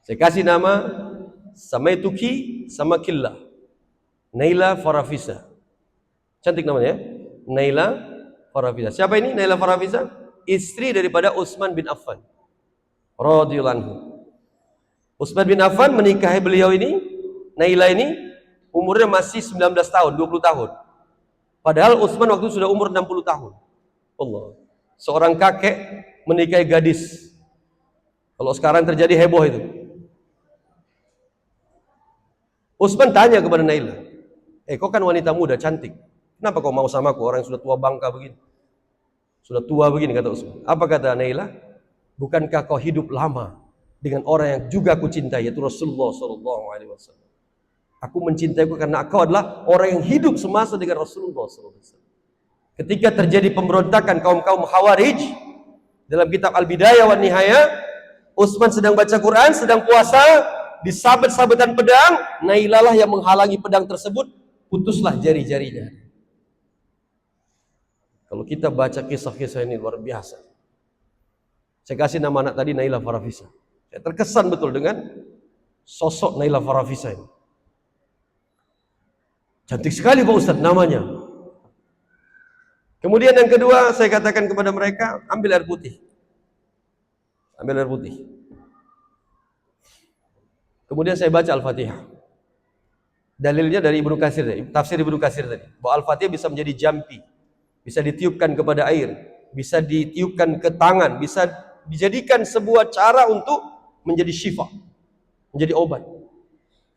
Saya kasih nama Samaituki Samakillah, Naila Farafisa. Cantik namanya ya, Naila Farafisa. Siapa ini Naila Farafisa? Istri daripada Utsman bin Affan radhiyallahu anhu. Utsman bin Affan menikahi beliau ini, Naila ini, umurnya masih 19 tahun, 20 tahun. Padahal Utsman waktu itu sudah umur 60 tahun. Allah. seorang kakek menikahi gadis. Kalau sekarang terjadi heboh itu. Utsman tanya kepada Naila, kau kan wanita muda, cantik. Kenapa kau mau sama aku, orang yang sudah tua bangka begini? Sudah tua begini, kata Utsman. Apa kata Naila? Bukankah kau hidup lama dengan orang yang juga aku cintai, yaitu Rasulullah SAW. Aku mencintaiku karena kau adalah orang yang hidup semasa dengan Rasulullah SAW. Ketika terjadi pemberontakan kaum-kaum Khawarij dalam kitab Al-Bidayah wa Nihayah, Utsman sedang baca Quran, sedang puasa, disabet-sabetan pedang, Nailah lah yang menghalangi pedang tersebut, putuslah jari-jarinya. Kalau kita baca kisah-kisah ini luar biasa. Saya kasih nama anak tadi Nailah Farafisa. Saya terkesan betul dengan sosok Nailah Farafisa ini. Cantik sekali Pak Ustadz namanya. Kemudian yang kedua, saya katakan kepada mereka, ambil air putih. Ambil air putih. Kemudian saya baca Al-Fatihah. Dalilnya dari Ibnu Katsir, tafsir Ibnu Katsir tadi, bahwa Al-Fatihah bisa menjadi jampi, bisa ditiupkan kepada air, bisa ditiupkan ke tangan, bisa dijadikan sebuah cara untuk menjadi syifa, menjadi obat.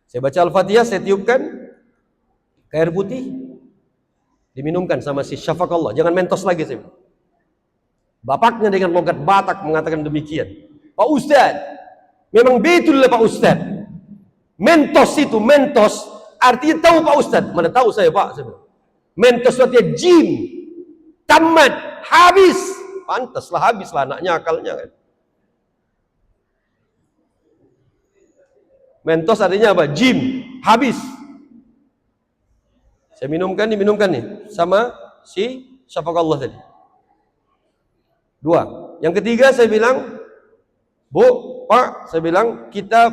Saya baca Al-Fatihah, saya tiupkan ke air putih, diminumkan sama si Syafaqallah. Jangan mentos lagi, saya bilang. Bapaknya dengan logat Batak mengatakan demikian. Pak Ustadz, memang betul lah Pak Ustadz. Mentos itu, mentos artinya tahu Pak Ustadz. Mana tahu saya Pak, saya bilang. Mentos artinya jim, tamat, habis. Pantaslah habislah anaknya akalnya kan. Mentos artinya apa? Jim, habis. Saya diminumkan nih sama si Syafaqallah tadi. Dua. Yang ketiga saya bilang, Bu, Pak, saya bilang kita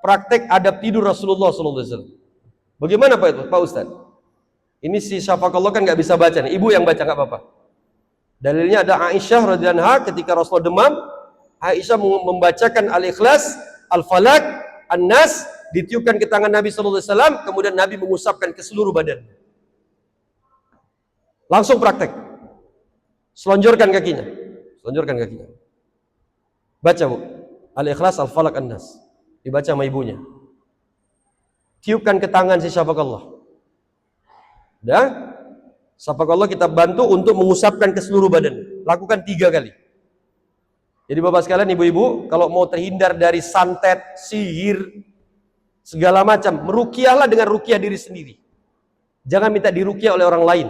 praktek adab tidur Rasulullah SAW. Bagaimana Pak itu, Pak Ustaz? Ini si Syafaqallah kan nggak bisa baca nih. Ibu yang baca nggak apa-apa. Dalilnya ada Aisyah radhiyallahu anha ketika Rasulullah demam, Aisyah membacakan Al-Ikhlas, Al-Falaq, An-Nas, ditiupkan ke tangan Nabi SAW, kemudian Nabi mengusapkan ke seluruh badan. Langsung praktek. Selonjorkan kakinya. Selonjorkan kakinya. Baca Bu. Al-Ikhlas, Al-Falaq, An-Nas. Dibaca sama ibunya. Tiupkan ke tangan si Syafaqallah. Dah? Syafaqallah kita bantu untuk mengusapkan ke seluruh badan. Lakukan 3 kali. Jadi Bapak sekalian, ibu-ibu, kalau mau terhindar dari santet, sihir, segala macam, meruqyahlah dengan ruqyah diri sendiri. Jangan minta diruqyah oleh orang lain.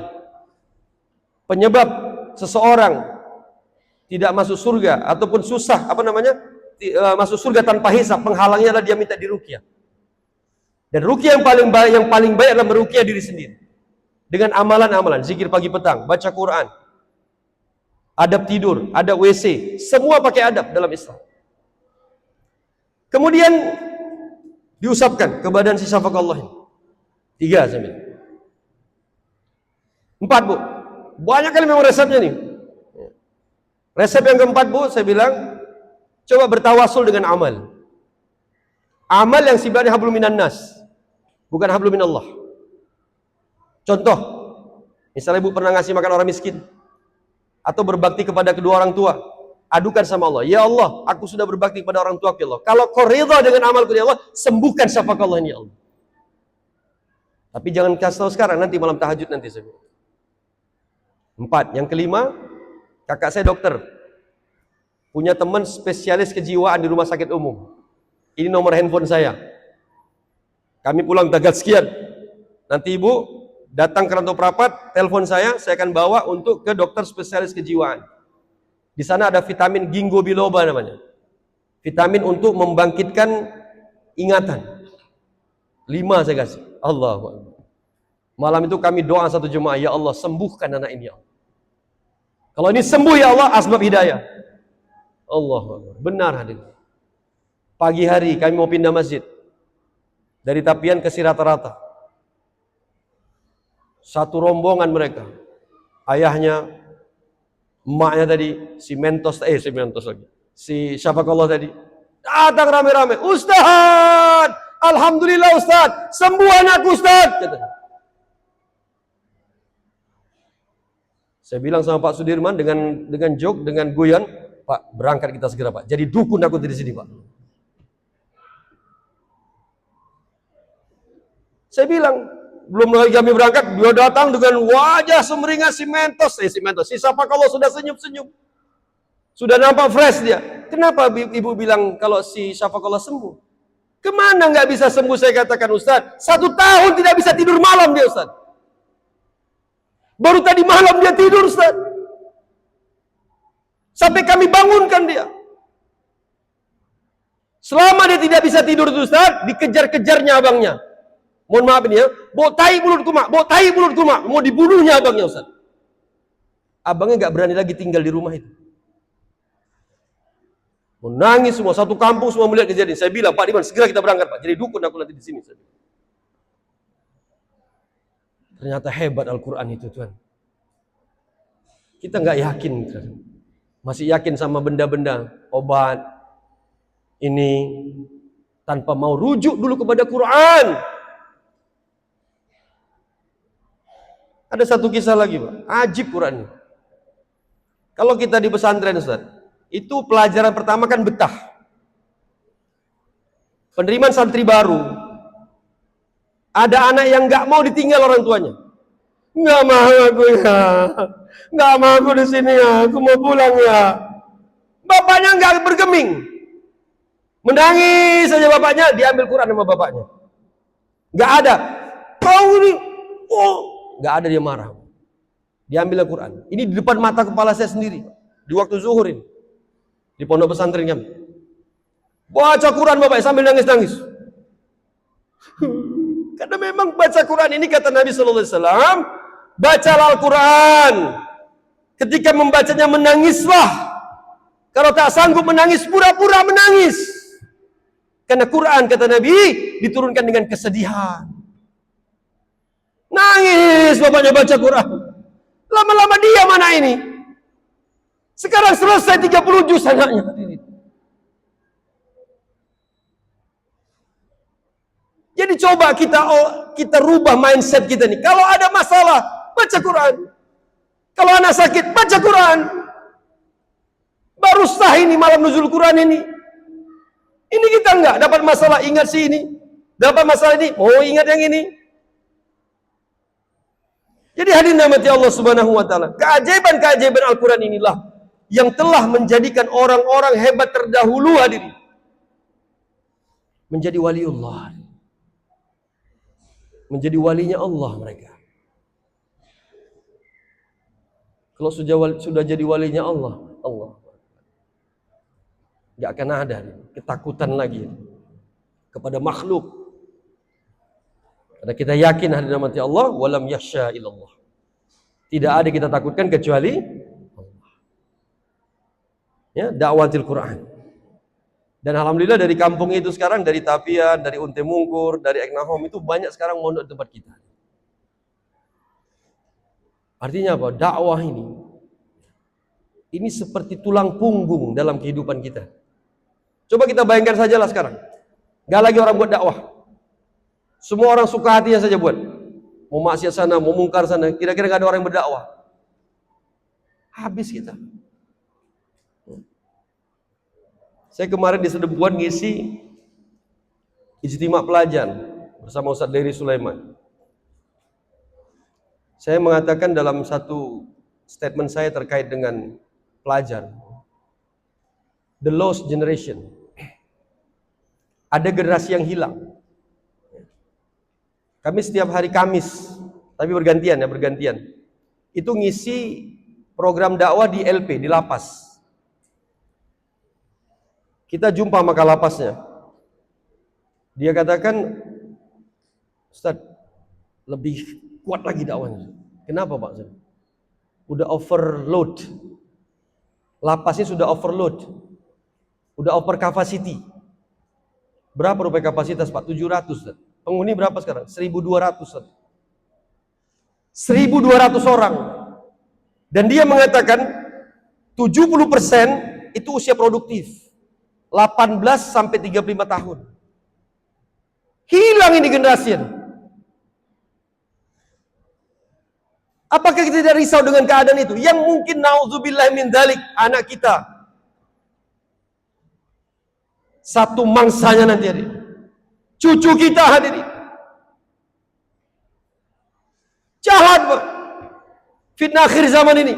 Penyebab seseorang tidak masuk surga ataupun susah masuk surga tanpa hisab, penghalangnya adalah dia minta diruqyah. Dan ruqyah yang paling baik adalah meruqyah diri sendiri dengan amalan-amalan, zikir pagi petang, baca Quran, adab tidur, adab WC, semua pakai adab dalam Islam. Kemudian diusapkan ke badan si Syafaqallah ini. 3 saya bilang. 4 Bu. Banyak kali memang resepnya nih. Resep yang keempat Bu, saya bilang, coba bertawasul dengan amal. Amal yang sifatnya hablum minan nas, bukan hablum minallah. Contoh, misalnya Ibu pernah ngasih makan orang miskin, atau berbakti kepada kedua orang tua, adukan sama Allah, ya Allah, aku sudah berbakti kepada orang tua, ya Allah. Kalau kau ridha dengan amalku ya Allah, sembuhkan Syafaqallah ini ya Allah. Tapi jangan kasih tahu sekarang, nanti malam tahajud nanti saya bilang. 4. Yang kelima, kakak saya dokter, punya teman spesialis kejiwaan di rumah sakit umum. Ini nomor handphone saya. Kami pulang tanggal sekian. Nanti Ibu datang ke kantor rapat, telepon saya akan bawa untuk ke dokter spesialis kejiwaan. Di sana ada vitamin ginkgo biloba namanya. Vitamin untuk membangkitkan ingatan. 5 saya kasih. Allahu Akbar. Malam itu kami doa satu jemaah, ya Allah sembuhkan anak ini ya Allah. Kalau ini sembuh ya Allah, asbab hidayah. Allahu Akbar. Benar hadir. Pagi hari kami mau pindah masjid. Dari Tapian ke Sirata-Rata. Satu rombongan mereka. Ayahnya, emaknya tadi, si Syafaqallah tadi. Datang rame-rame. Ustaz, alhamdulillah Ustaz, sembuh anakku Ustaz. Kata. Saya bilang sama Pak Sudirman dengan joke, dengan guyon, Pak, berangkat kita segera Pak. Jadi dukun aku di sini Pak. Saya bilang, belum lagi kami berangkat, dia datang dengan wajah sumringah si Mentos. Si siapa kalau sudah senyum-senyum. Sudah nampak fresh dia. Kenapa ibu bilang kalau si Syafakallah sembuh? Kemana nggak bisa sembuh saya katakan Ustaz? 1 tahun tidak bisa tidur malam dia Ustaz. Baru tadi malam dia tidur Ustaz. Sampai kami bangunkan dia. Selama dia tidak bisa tidur itu Ustaz, dikejar-kejarnya abangnya. Mohon maaf ini ya, bawa tai mulutku mak, bawa tai mulutku mak, mau dibunuhnya abangnya Ustaz. Abangnya nggak berani lagi tinggal di rumah itu. Menangis semua, satu kampung semua melihat kejadian. Saya bilang, Pak Diman, segera kita berangkat Pak. Jadi dukun aku nanti di sini. Ternyata hebat Al-Quran itu Tuhan. Kita nggak yakin, masih yakin sama benda-benda obat ini tanpa mau rujuk dulu kepada Quran. Ada satu kisah lagi Pak, ajib Quran. Kalau kita di pesantren Ustaz, itu pelajaran pertama kan betah. Penerimaan santri baru. Ada anak yang nggak mau ditinggal orang tuanya. Nggak mau aku ya, nggak mau aku di sini ya, aku mau pulang ya. Bapaknya nggak bergeming, menangis saja bapaknya, diambil Quran sama bapaknya. Nggak ada. Kau ini, oh, nggak ada dia marah. Diambil Al-Quran. Ini di depan mata kepala saya sendiri, di waktu zuhur ini, di pondok pesantren kami. Baca Quran bapak sambil nangis-nangis. Karena memang baca Quran ini kata Nabi Sallallahu Alaihi Wasallam, bacalah Al-Quran. Ketika membacanya menangislah. Kalau tak sanggup menangis, pura-pura menangis. Karena Quran kata Nabi diturunkan dengan kesedihan. Nangis bapaknya baca Quran. Lama-lama dia mana ini? Sekarang selesai 30 juz anaknya. Jadi coba kita rubah mindset kita nih. Kalau ada masalah, baca Quran. Kalau anak sakit, baca Quran. Baru sah ini malam nuzul Quran ini. Ini kita enggak dapat masalah ingat si ini. Dapat masalah ini, mau ingat yang ini. Jadi hadirin rahmati Allah Subhanahu wa taala. Keajaiban-keajaiban Al-Quran inilah yang telah menjadikan orang-orang hebat terdahulu hadirin menjadi waliullah. Menjadi walinya Allah mereka. Kalau sudah jadi walinya Allah nggak akan ada ketakutan lagi kepada makhluk. Karena kita yakin hadirin rahmati Allah, walam yasya illallah. Tidak ada kita takutkan kecuali Allah. Ya, dakwatil Quran. Dan alhamdulillah dari kampung itu sekarang, dari Tapian, dari Unte Mungkur, dari Eknahom itu banyak sekarang mondok di tempat kita. Artinya apa? Dakwah ini seperti tulang punggung dalam kehidupan kita. Coba kita bayangkan sajalah sekarang. Gak lagi orang buat dakwah. Semua orang suka hatinya saja buat. Mau maksiat sana, mau mungkar sana, kira-kira gak ada orang yang berdakwah. Habis kita. Saya kemarin di Sedempuan ngisi ijtima pelajar bersama Ustaz Dery Sulaiman. Saya mengatakan dalam satu statement saya terkait dengan pelajar, the lost generation. Ada generasi yang hilang. Kami setiap hari Kamis, tapi bergantian. Itu ngisi program dakwah di LP, di lapas. Kita jumpa sama kalapasnya. Dia katakan, Ustaz, lebih kuat lagi dakwahnya. Kenapa Pak? Udah overload. Lapasnya sudah overload. Udah over capacity. Berapa rupiah kapasitas Pak? 700 Ustaz. Penghuni berapa sekarang? 1.200 Ustaz. 1.200 orang. Dan dia mengatakan 70% itu usia produktif. 18 sampai 35 tahun. Hilang ini generasi. Apakah kita tidak risau dengan keadaan itu? Yang mungkin naudzubillah min dzalik, anak kita satu mangsanya nanti hadirin. Cucu kita hadirin. Jahat, Pak. Fitnah akhir zaman ini.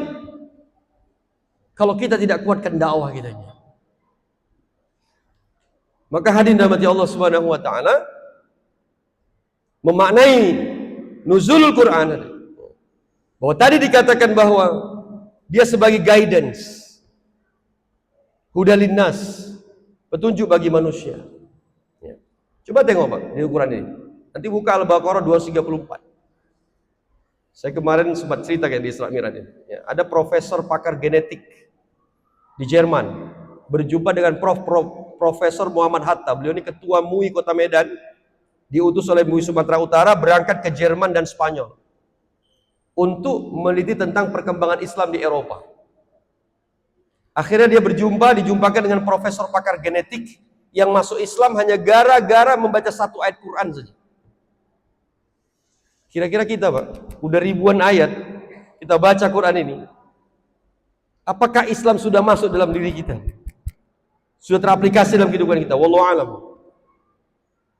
Kalau kita tidak kuatkan dakwah kita ini. Maka hadirin rahmati Allah Subhanahu wa taala, memaknai nuzulul Quran bahwa tadi dikatakan bahwa dia sebagai guidance, hudalinnas, petunjuk bagi manusia. Ya. Coba tengok Pak di Quran ini. Nanti buka Al-Baqarah 234. Saya kemarin sempat cerita kayak di Isra Mi'raj ini. Ya, ada profesor pakar genetik di Jerman berjumpa dengan Profesor Muhammad Hatta. Beliau ini ketua MUI Kota Medan, diutus oleh MUI Sumatera Utara berangkat ke Jerman dan Spanyol untuk meneliti tentang perkembangan Islam di Eropa. Akhirnya dia dijumpakan dengan profesor pakar genetik yang masuk Islam hanya gara-gara membaca satu ayat Quran saja. Kira-kira kita, Pak, udah ribuan ayat kita baca Quran ini, apakah Islam sudah masuk dalam diri kita? Sudah teraplikasi dalam kehidupan kita? Wallahu a'lam.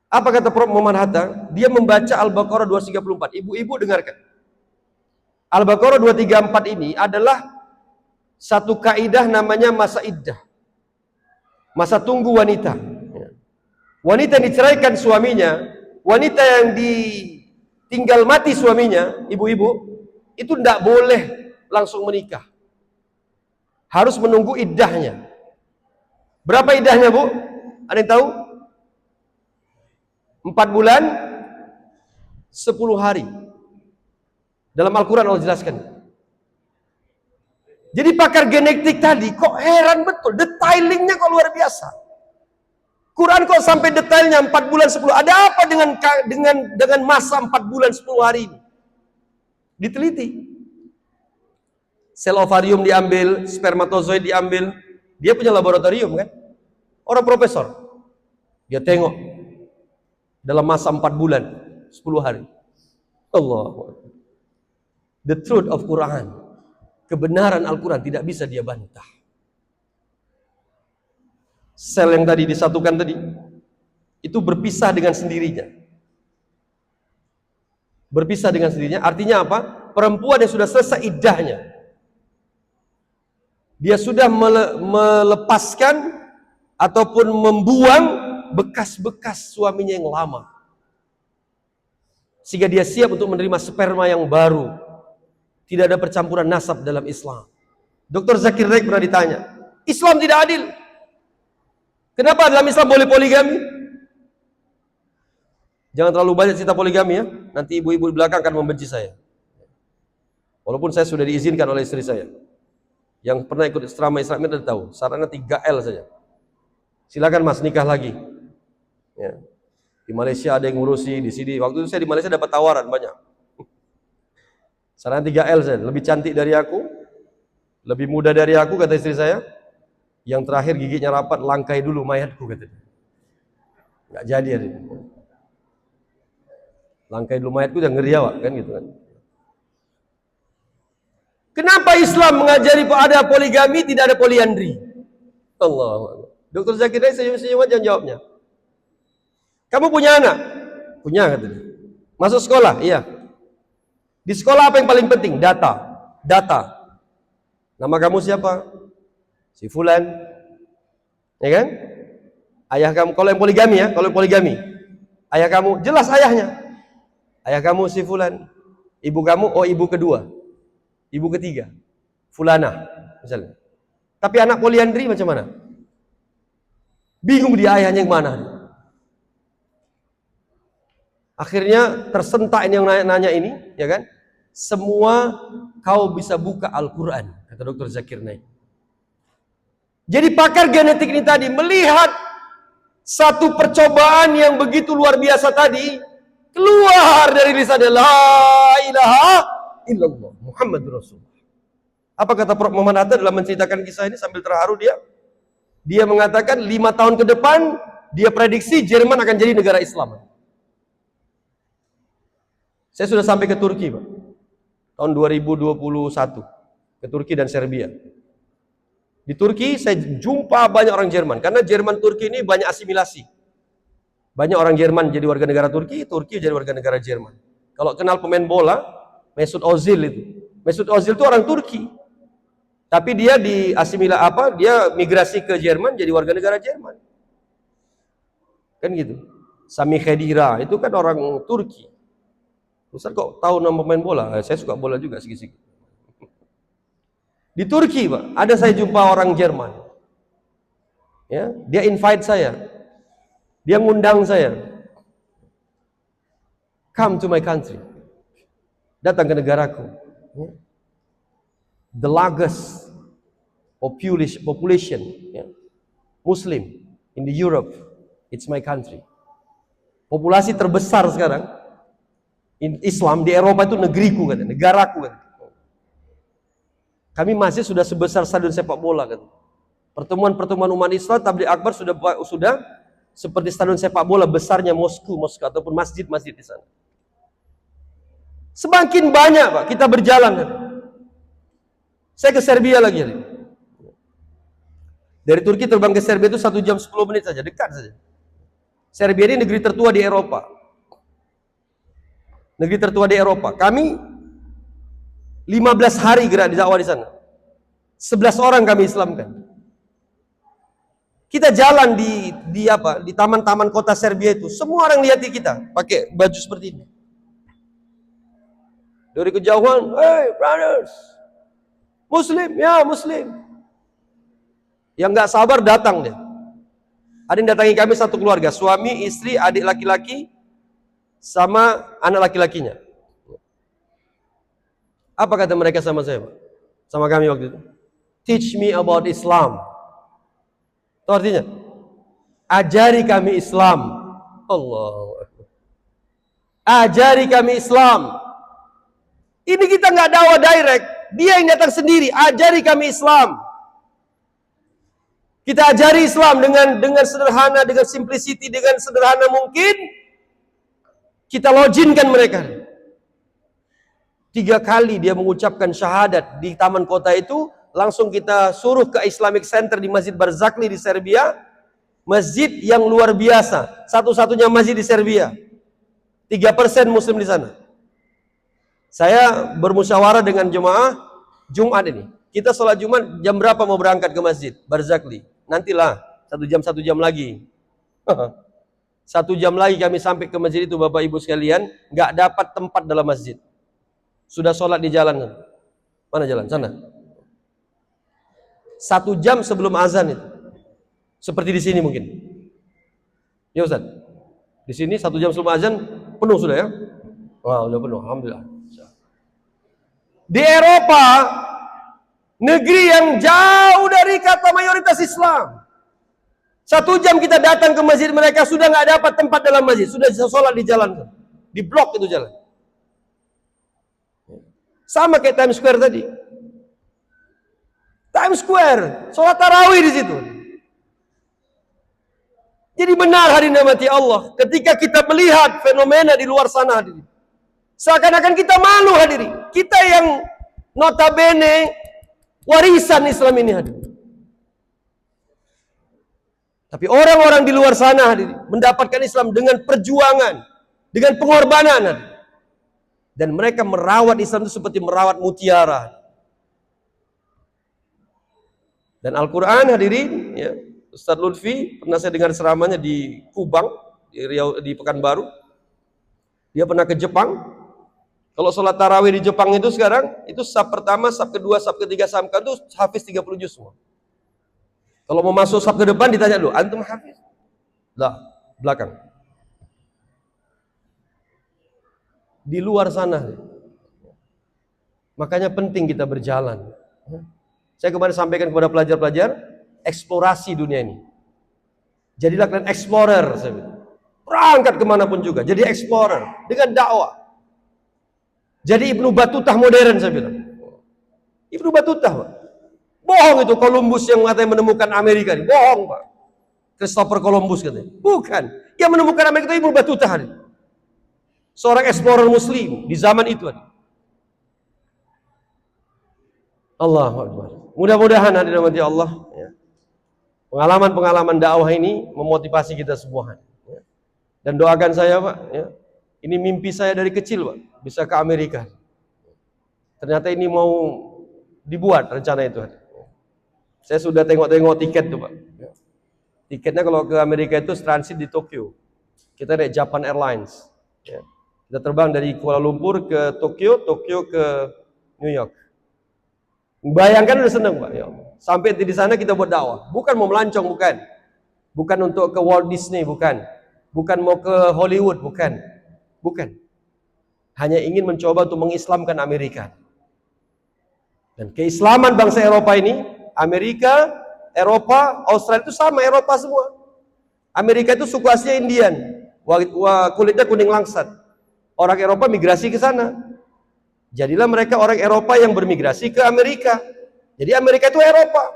Apa kata Prof. Muhammad Hatta? Dia membaca Al-Baqarah 234. Ibu-ibu dengarkan. Al-Baqarah 234 ini adalah satu kaidah namanya masa iddah. Masa tunggu wanita. Wanita yang diceraikan suaminya, wanita yang ditinggal mati suaminya, ibu-ibu, itu tidak boleh langsung menikah. Harus menunggu iddahnya. Berapa iddahnya, Bu? Ada yang tahu? 4 bulan 10 hari. Dalam Al-Quran Allah jelaskan. Jadi pakar genetik tadi kok heran betul, detailingnya kok luar biasa. Quran kok sampai detailnya 4 bulan 10. Ada apa dengan masa 4 bulan 10 hari ini? Diteliti. Sel ovarium diambil, spermatozoid diambil. Dia punya laboratorium kan? Orang profesor. Dia tengok dalam masa 4 bulan 10 hari. Allah. The truth of Quran. Kebenaran Al-Quran tidak bisa dia bantah. Sel yang tadi disatukan tadi itu berpisah dengan sendirinya. Berpisah dengan sendirinya artinya apa? Perempuan yang sudah selesai iddahnya, dia sudah melepaskan ataupun membuang bekas-bekas suaminya yang lama, sehingga dia siap untuk menerima sperma yang baru. Tidak ada percampuran nasab dalam Islam. Dr. Zakir Naik pernah ditanya, Islam tidak adil. Kenapa dalam Islam boleh poligami? Jangan terlalu banyak cerita poligami ya. Nanti ibu-ibu di belakang akan membenci saya. Walaupun saya sudah diizinkan oleh istri saya. Yang pernah ikut ceramah Islam sudah tahu, syaratnya 3L saja. Silakan Mas nikah lagi. Ya. Di Malaysia ada yang ngurusi, di sini. Waktu itu saya di Malaysia dapat tawaran banyak. Syaratnya 3L saja. Lebih cantik dari aku, lebih muda dari aku, kata istri saya. Yang terakhir giginya rapat, langkai dulu mayatku, katanya. Nggak jadi ya. Langkai dulu mayatku, jangan ngeri awak, kan gitu kan. Kenapa Islam mengajari ada poligami, tidak ada poliandri? Allah. Dr. Zakir Naik senyum-senyum aja jawabnya. Kamu punya anak? Punya, katanya. Masuk sekolah? Iya. Di sekolah apa yang paling penting? Data. Nama kamu siapa? Si Fulan. Ya kan? Ayah kamu, kalau yang poligami ya, ayah kamu, jelas ayahnya. Ayah kamu si Fulan. Ibu kamu, oh ibu kedua. Ibu ketiga. Fulana, misalnya. Tapi anak poliandri macam mana? Bingung dia ayahnya yang mana. Akhirnya tersentak ini yang nanya ini, ya kan? Semua kau bisa buka Al-Quran, kata Dr. Zakir Naik. Jadi pakar genetik ini tadi melihat satu percobaan yang begitu luar biasa tadi keluar dari lisannya, la ilaha illallah Muhammadur Rasulullah. Apa kata Prof. Muhammad Hatta dalam menceritakan kisah ini sambil terharu dia mengatakan 5 tahun ke depan dia prediksi Jerman akan jadi negara Islam. Saya sudah sampai ke Turki, Pak. tahun 2021 ke Turki dan Serbia. Di Turki saya jumpa banyak orang Jerman, karena Jerman Turki ini banyak asimilasi. Banyak orang Jerman jadi warga negara Turki, Turki jadi warga negara Jerman. Kalau kenal pemain bola, Mesut Ozil itu. Mesut Ozil itu orang Turki. Tapi dia dia migrasi ke Jerman jadi warga negara Jerman. Kan gitu. Sami Khedira itu kan orang Turki. Ustaz kok tahu nama pemain bola? Saya suka bola juga sedikit-sedikit. Di Turki, Pak, ada saya jumpa orang Jerman. Ya, dia invite saya. Dia ngundang saya. Come to my country. Datang ke negaraku. Ya. The largest population, ya, Muslim in the Europe. It's my country. Populasi terbesar sekarang Islam di Eropa itu negeriku, katanya, negaraku, katanya. Kami masih sudah sebesar stadion sepak bola, katanya. Pertemuan-pertemuan umat Islam Tabligh Akbar sudah seperti stadion sepak bola besarnya Moskow ataupun masjid-masjid di sana. Semakin banyak, Pak, kita berjalan. Katanya. Saya ke Serbia lagi. Katanya. Dari Turki terbang ke Serbia itu 1 jam 10 menit saja, dekat saja. Serbia ini negeri tertua di Eropa. Negeri tertua di Eropa. Kami 15 hari gerak di dakwah di sana. 11 orang kami Islamkan. Kita jalan di taman-taman kota Serbia itu, semua orang lihat kita pakai baju seperti ini. Dari kejauhan, hey brothers, Muslim, ya Muslim. Yang nggak sabar datang dia. Ada yang datangi kami satu keluarga, suami, istri, adik laki-laki, sama anak laki-lakinya. Apa kata mereka sama saya, Pak? Sama kami waktu itu? Teach me about Islam. Itu artinya, ajari kami Islam. Allah. Ajari kami Islam. Ini kita nggak dakwah direct, dia yang datang sendiri. Ajari kami Islam. Kita ajari Islam dengan sederhana, dengan simplicity, dengan sederhana mungkin. Kita logинkan mereka. 3 kali dia mengucapkan syahadat di taman kota itu, langsung kita suruh ke Islamic Center di Masjid Barzakli di Serbia. Masjid yang luar biasa, satu-satunya masjid di Serbia. 3% Muslim di sana. Saya bermusyawarah dengan jemaah Jumat ini. Kita sholat Jumat jam berapa mau berangkat ke Masjid Barzakli? Nantilah 1 jam lagi. 1 jam lagi kami sampai ke masjid itu, Bapak Ibu sekalian, nggak dapat tempat dalam masjid. Sudah sholat di jalan. Mana jalan? Sana. 1 jam sebelum azan itu. Seperti di sini mungkin. Ya Ustaz. Di sini 1 jam sebelum azan penuh sudah ya? Wah, udah penuh. Alhamdulillah. Di Eropa, negeri yang jauh dari kata mayoritas Islam. 1 jam kita datang ke masjid mereka, sudah nggak dapat tempat dalam masjid, sudah sholat di jalan, di blok itu jalan. Sama kayak Times Square tadi. Times Square, sholat tarawih di situ. Jadi benar hadirin rahmati Allah, ketika kita melihat fenomena di luar sana, hadirin, seakan-akan kita malu hadirin. Kita yang notabene warisan Islam ini hadirin. Tapi orang-orang di luar sana hadirin, mendapatkan Islam dengan perjuangan, dengan pengorbanan hadirin. Dan mereka merawat Islam itu seperti merawat mutiara. Dan Al-Quran hadirin, ya, Ustaz Lutfi pernah saya dengar ceramahnya di Kubang, di Riau, di Pekanbaru. Dia pernah ke Jepang. Kalau sholat tarawih di Jepang itu sekarang, itu saf pertama, saf kedua, saf ketiga, saf keempat itu hafiz 30 juz semua. Kalau mau masuk saf ke depan ditanya dulu, antum hafiz? Lah, belakang. Di luar sana. Makanya penting kita berjalan. Saya kemarin sampaikan kepada pelajar-pelajar, eksplorasi dunia ini. Jadilah kalian explorer, saya bilang. Berangkat kemanapun juga, jadi explorer dengan dakwah. Jadi Ibnu Battuta modern, saya bilang. Ibnu Battuta, Pak. Bohong itu Columbus yang katanya menemukan Amerika ini. Bohong, Pak. Christopher Columbus katanya. Bukan. Yang menemukan Amerika itu Ibnu Battuta. Seorang explorer muslim di zaman itu. Allahu Akbar. Mudah-mudahan hadirin rahmati Allah, ya, pengalaman-pengalaman dakwah ini memotivasi kita semua. Ya. Dan doakan saya Pak, ya, ini mimpi saya dari kecil Pak, bisa ke Amerika. Ternyata ini mau dibuat rencana itu. Saya sudah tengok-tengok tiket tuh Pak. Tiketnya kalau ke Amerika itu transit di Tokyo. Kita naik Japan Airlines. Ya. Kita terbang dari Kuala Lumpur ke Tokyo, Tokyo ke New York. Bayangkan udah seneng Pak. Ya. Sampai di sana kita buat dakwah. Bukan mau melancong, bukan. Bukan untuk ke Walt Disney, bukan. Bukan mau ke Hollywood, bukan. Bukan. Hanya ingin mencoba untuk mengislamkan Amerika. Dan keislaman bangsa Eropa ini, Amerika, Eropa, Australia itu sama, Eropa semua. Amerika itu suku aslinya Indian, kulitnya kuning langsat. Orang Eropa migrasi ke sana. Jadilah mereka orang Eropa yang bermigrasi ke Amerika. Jadi Amerika itu Eropa.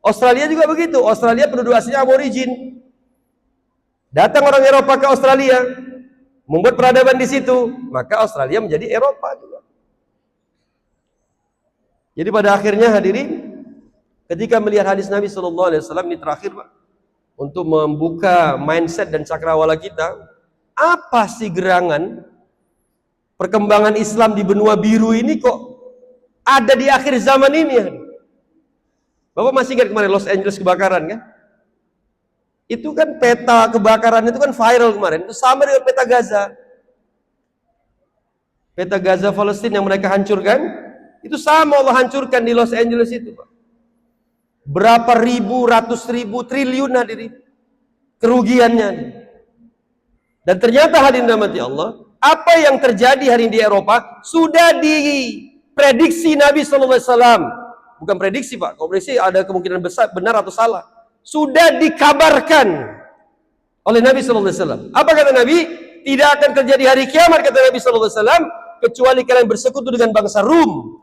Australia juga begitu. Australia penduduk aslinya aborigin. Datang orang Eropa ke Australia, membuat peradaban di situ, maka Australia menjadi Eropa juga. Jadi pada akhirnya hadirin, ketika melihat hadis Nabi SAW ini terakhir Pak, untuk membuka mindset dan cakrawala kita, apa sih gerangan perkembangan Islam di benua biru ini kok ada di akhir zaman ini? Bapak masih ingat kemarin Los Angeles kebakaran kan? Itu kan peta kebakaran itu kan viral kemarin. Itu sama dengan peta Gaza. Peta Gaza Palestina yang mereka hancurkan, itu sama Allah hancurkan di Los Angeles itu Pak. Berapa ribu, ratus ribu, triliun hadirin kerugiannya. Dan ternyata hadirin rahmati Allah, apa yang terjadi hari ini di Eropa sudah diprediksi Nabi SAW. Bukan prediksi Pak, kalau prediksi ada kemungkinan besar benar atau salah. Sudah dikabarkan oleh Nabi SAW. Apa kata Nabi? Tidak akan terjadi hari kiamat kata Nabi SAW kecuali kalian bersekutu dengan bangsa Rum,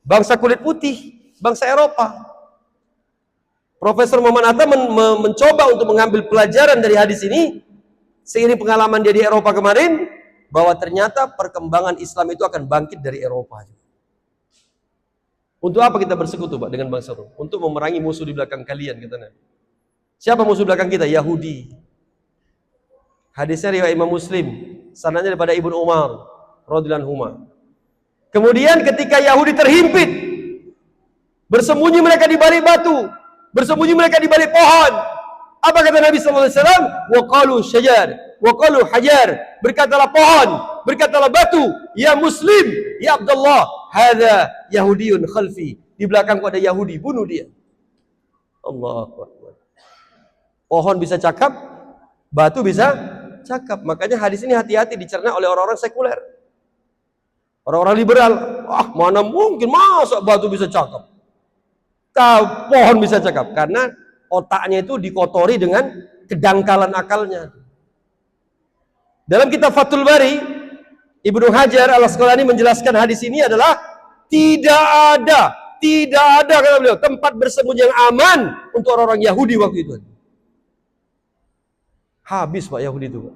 bangsa kulit putih, bangsa Eropa. Profesor Muhammad Atta mencoba untuk mengambil pelajaran dari hadis ini seiring pengalaman dia di Eropa kemarin, bahwa ternyata perkembangan Islam itu akan bangkit dari Eropa. Untuk apa kita bersekutu Pak dengan bangsa Rum? Untuk memerangi musuh di belakang kalian kata Nabi. Siapa musuh belakang kita? Yahudi. Hadisnya riwayat Imam Muslim, sanadnya daripada Ibnu Umar radhiyallahu anhu. Kemudian ketika Yahudi terhimpit, bersembunyi mereka di balik batu, bersembunyi mereka di balik pohon. Apa kata Nabi SAW? Wa qalu syajar, wa qalu hajar. Berkatalah pohon, berkatalah batu, ya Muslim, ya Abdullah, hadza Yahudiyun khalfi. Di belakangku ada Yahudi, bunuh dia. Allahu Akbar. Pohon bisa cakap, batu bisa cakap. Makanya hadis ini hati-hati dicerna oleh orang-orang sekuler. Orang-orang liberal. Ah, mana mungkin, masa batu bisa cakap? Pohon bisa cakap karena otaknya itu dikotori dengan kedangkalan akalnya. Dalam kitab Fathul Bari, Ibnu Hajar Al-Asqalani menjelaskan hadis ini adalah tidak ada kata beliau tempat bersembunyi yang aman untuk orang-orang Yahudi waktu itu. Habis Pak Yahudi itu Pak.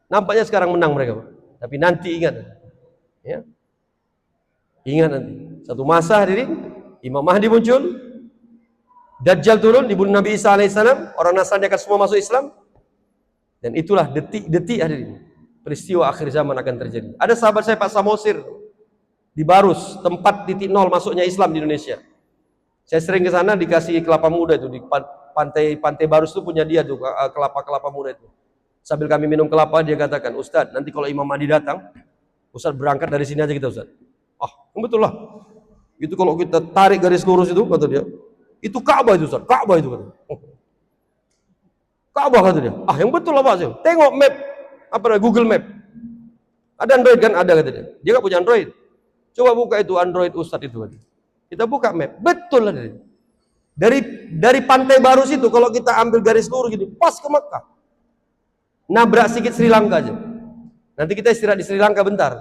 Nampaknya sekarang menang mereka Pak. Tapi nanti ingat ya. Ingat nanti satu masa hadirin, Imam Mahdi muncul, Dajjal turun, dibunuh Nabi Isa alaihissalam, orang Nasrani akan semua masuk Islam. Dan itulah detik-detik hadirin, peristiwa akhir zaman akan terjadi. Ada sahabat saya Pak Samosir di Barus, tempat titik nol masuknya Islam di Indonesia. Saya sering ke sana dikasih kelapa muda itu di pantai Barus itu punya dia tuh kelapa muda itu. Sambil kami minum kelapa dia katakan, Ustadz nanti kalau Imam Mahdi datang, Ustadz berangkat dari sini aja kita Ustadz. Ah, betul lah. Itu kalau kita tarik garis lurus itu kata dia. Itu Ka'bah itu Ustaz, Ka'bah itu kata. Ka'bah kata dia. Ah, yang betul lah Pak. Tengok map, Google Map. Ada Android kan? Ada kata dia. Dia enggak punya Android. Coba buka itu Android Ustaz itu. Kita buka map, betul lah dia. Dari pantai Barus itu kalau kita ambil garis lurus gini, pas ke Mekah. Nabrak sedikit Sri Lanka aja. Nanti kita istirahat di Sri Lanka bentar.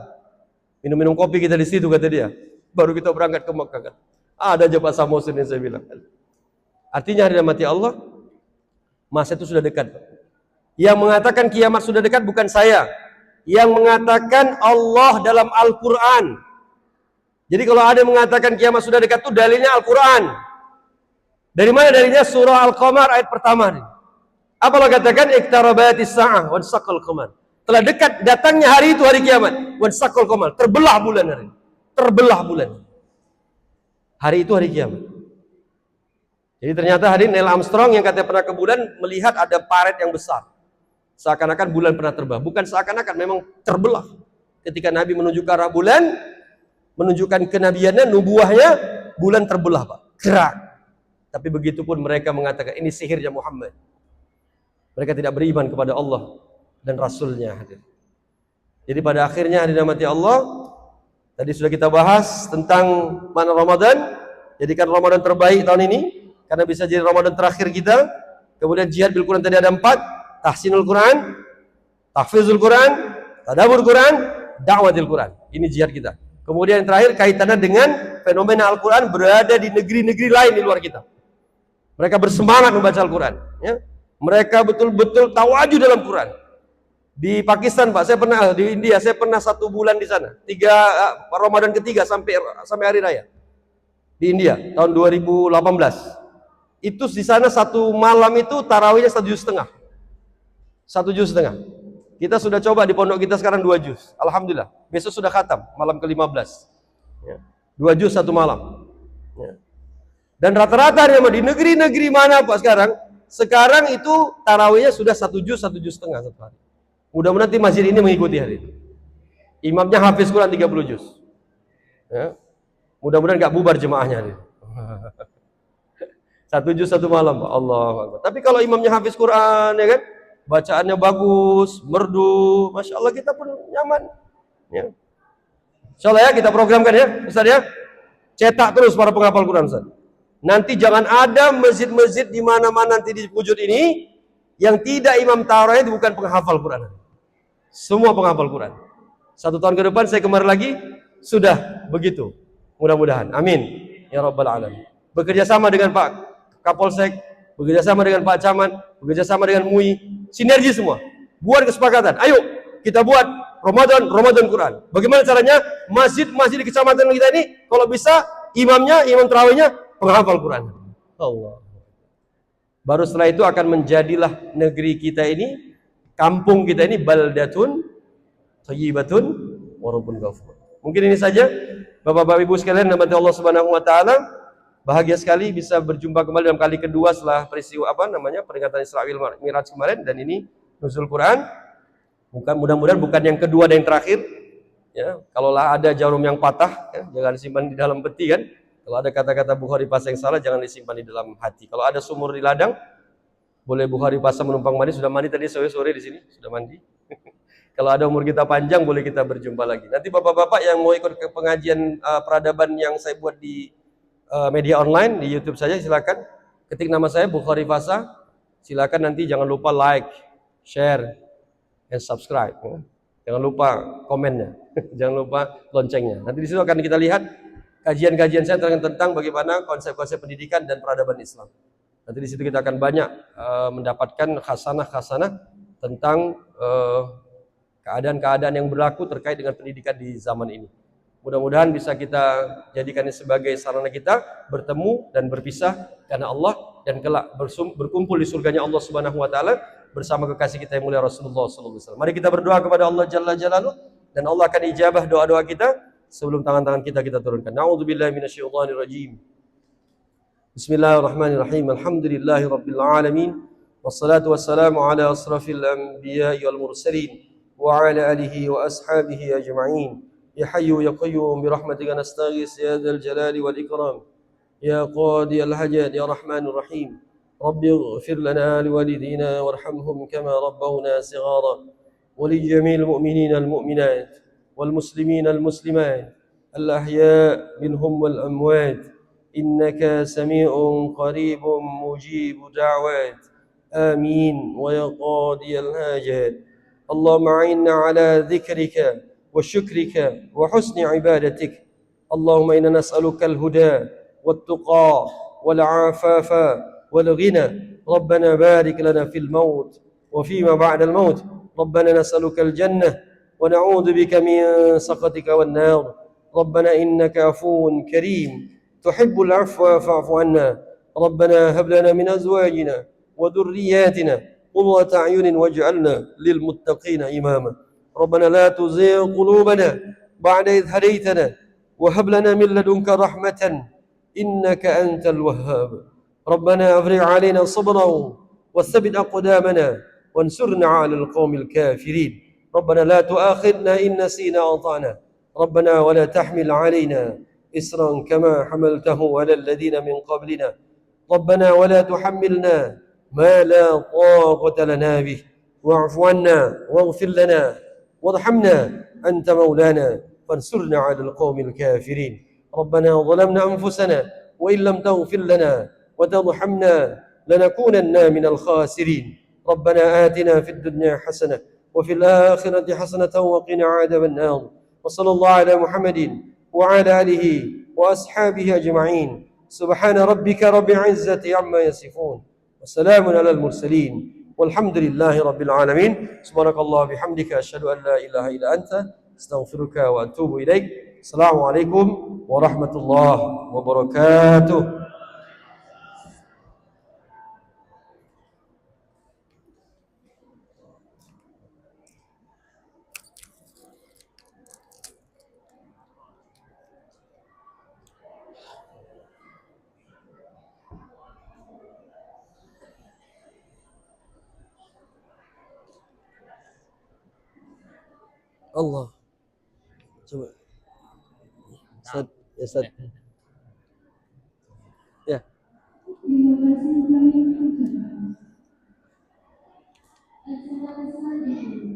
Minum-minum kopi kita di situ kata dia. Baru kita berangkat ke Mekah kan. Ada aja Pak Samosir yang saya bilang. Artinya hadirin mati Allah, masa itu sudah dekat. Yang mengatakan kiamat sudah dekat bukan saya. Yang mengatakan Allah dalam Al-Quran. Jadi kalau ada yang mengatakan kiamat sudah dekat itu dalilnya Al-Quran. Dari mana dalilnya? Surah Al-Qamar ayat pertama. Apa Allah katakan? Iqtarabatis sa'ah wansaqal qamar. Telah dekat datangnya hari itu, hari kiamat. Wansaqal qamar. Terbelah bulan hari. Terbelah bulan. Hari itu hari kiamat. Jadi ternyata hari Neil Armstrong yang katanya pernah ke bulan melihat ada paret yang besar. Seakan-akan bulan pernah terbang. Bukan seakan-akan, memang terbelah. Ketika Nabi menuju ke arah bulan, menunjukkan kenabiannya, nubuahnya, bulan terbelah, Pak. Gerak. Tapi begitu pun mereka mengatakan ini sihirnya Muhammad. Mereka tidak beriman kepada Allah dan Rasulnya. Jadi pada akhirnya hadirin rahmati Allah, tadi sudah kita bahas tentang makna Ramadan. Jadikan Ramadan terbaik tahun ini, karena bisa jadi Ramadan terakhir kita. Kemudian jihad bil Quran tadi ada 4. Tahsinul Quran, tahfizul Quran, tadabbur Quran, dakwatil Quran. Ini jihad kita. Kemudian yang terakhir kaitannya dengan fenomena Al-Quran berada di negeri-negeri lain di luar kita. Mereka bersemangat membaca Al-Quran. Ya. Mereka betul-betul tawaju dalam Quran. Di Pakistan, Pak, saya pernah, di India, saya pernah 1 bulan di sana. Ramadan ketiga sampai hari raya. Di India, tahun 2018. Itu di sana 1 malam itu tarawihnya 1,5 juz. 1,5 juz. Kita sudah coba di pondok kita sekarang 2 juz. Alhamdulillah. Besok sudah khatam, malam ke-15. Ya. 2 juz 1 malam. Ya. Dan rata-rata di negeri-negeri mana Pak sekarang? Sekarang itu tarawihnya sudah 1 juz, 1,5 juz satu hari. Mudah-mudahan nanti masjid ini mengikuti hari itu. Imamnya hafiz Quran 30 juz. Ya. Mudah-mudahan gak bubar jemaahnya hari itu. 1 juz 1 malam, Pak. Allahu Akbar. Tapi kalau imamnya hafiz Quran, ya kan? Bacaannya bagus, merdu, Masya Allah, kita pun nyaman. Ya. Insya Allah ya, kita programkan ya, Ustaz ya. Cetak terus para penghafal Quran, Ustaz. Nanti jangan ada masjid-masjid di mana-mana nanti di wujud ini yang tidak imam tarawih itu bukan penghafal Quran. Semua penghafal Quran. 1 tahun ke depan saya kemari lagi, sudah begitu. Mudah-mudahan. Amin. Ya Rabbal Alamin. Bekerja sama dengan Pak Kapolsek, bekerja sama dengan Pak Camat, bekerja sama dengan MUI, sinergi semua. Buat kesepakatan. Ayo kita buat Ramadan Quran. Bagaimana caranya? Masjid-masjid di kecamatan kita ini kalau bisa imamnya, imam tarawihnya penghafal Quran. Allah. Baru setelah itu akan menjadilah negeri kita ini, kampung kita ini baldatun thayyibatun wa rabbun ghafur. Mungkin ini saja Bapak-bapak Ibu sekalian rahmati Allah Subhanahu wa taala. Bahagia sekali bisa berjumpa kembali dalam kali kedua setelah peristiwa peringatan Isra Mi'raj kemarin, dan ini nuzul Quran. Mudah-mudahan bukan yang kedua dan yang terakhir. Ya, kalaulah ada jarum yang patah, ya, jangan disimpan di dalam peti kan. Kalau ada kata-kata Bukhari pasang yang salah, jangan disimpan di dalam hati. Kalau ada sumur di ladang, boleh Bukhari pasang menumpang mandi. Sudah mandi tadi sore-sore di sini, sudah mandi. Kalau ada umur kita panjang, boleh kita berjumpa lagi. Nanti bapak-bapak yang mau ikut ke pengajian peradaban yang saya buat di media online di YouTube saja, silakan ketik nama saya Bukhari Fasa. Silakan nanti jangan lupa like, share, and subscribe. Jangan lupa komennya, jangan lupa loncengnya. Nanti di situ akan kita lihat kajian-kajian saya tentang bagaimana konsep-konsep pendidikan dan peradaban Islam. Nanti di situ kita akan banyak mendapatkan khasanah-khasanah tentang keadaan-keadaan yang berlaku terkait dengan pendidikan di zaman ini. Mudah-mudahan bisa kita jadikan ini sebagai sarana kita bertemu dan berpisah karena Allah, dan kelak berkumpul di surganya Allah Subhanahu wa taala bersama kekasih kita yang mulia Rasulullah sallallahu alaihi wasallam. Mari kita berdoa kepada Allah Jalla Jalaluhu, dan Allah akan ijabah doa-doa kita sebelum tangan-tangan kita turunkan. A'udzubillahi minasyaitonir rajim. Bismillahirrahmanirrahim. Alhamdulillahirabbil alamin. Wassalatu wassalamu ala asrafil anbiya'i wal mursalin wa ala alihi wa ashabihi ajma'in. يا حي يا قيوم برحمتك نستغيث يا ذا الجلال والإكرام يا قاضي الحاجات يا رحمن الرحيم رب اغفر لنا لوالدينا وارحمهم كما ربونا صغارا ولجميع المؤمنين المؤمنات والمسلمين المسلمات الأحياء منهم والأموات إنك سميع قريب مجيب دعوات آمين ويا قاضي الحاجات اللهم أعنا على ذكرك وشكرك وحسن عبادتك اللهم إنا نسألك الهدى والتقى والعفاف والغنى ربنا بارك لنا في الموت وفيما بعد الموت ربنا نسألك الجنة ونعوذ بك من سخطك والنار ربنا إنك عفو كريم تحب العفو فاعف عنا ربنا هب لنا من أزواجنا وذرياتنا قرة أعين واجعلنا للمتقين إماما ربنا لا تزغ قلوبنا بعد إذ هديتنا وهب لنا من لدنك رحمة إنك أنت الوهاب ربنا أفرغ علينا صبرا وثبت أقدامنا وانصرنا على القوم الكافرين ربنا لا تؤاخذنا إن نسينا أو أطعنا ربنا ولا تحمل علينا إسرا كما حملته على الذين من قبلنا ربنا ولا تحملنا ما لا طاقة لنا به واعف عنا واغفر لنا وارحمنا أنت مولانا فانصرنا على القوم الكافرين ربنا ظلمنا أنفسنا وإن لم تغفر لنا وترحمنا لنكونن من الخاسرين ربنا آتنا في الدنيا حسنة وفي الآخرة حسنة وقنا عذاب النار وصلى الله على محمد وعلى آله وأصحابه أجمعين سبحان ربك رب العزة عما يصفون وسلام على المرسلين والحمد لله رب العالمين سبحانك الله بحمدك أشهد أن لا إله إلا أنت استغفرك وأتوب إليك السلام عليكم ورحمة الله وبركاته Allah coba Ustaz, ya Ustaz. Ya. Terima kasih kami ucapkan. Acara selanjutnya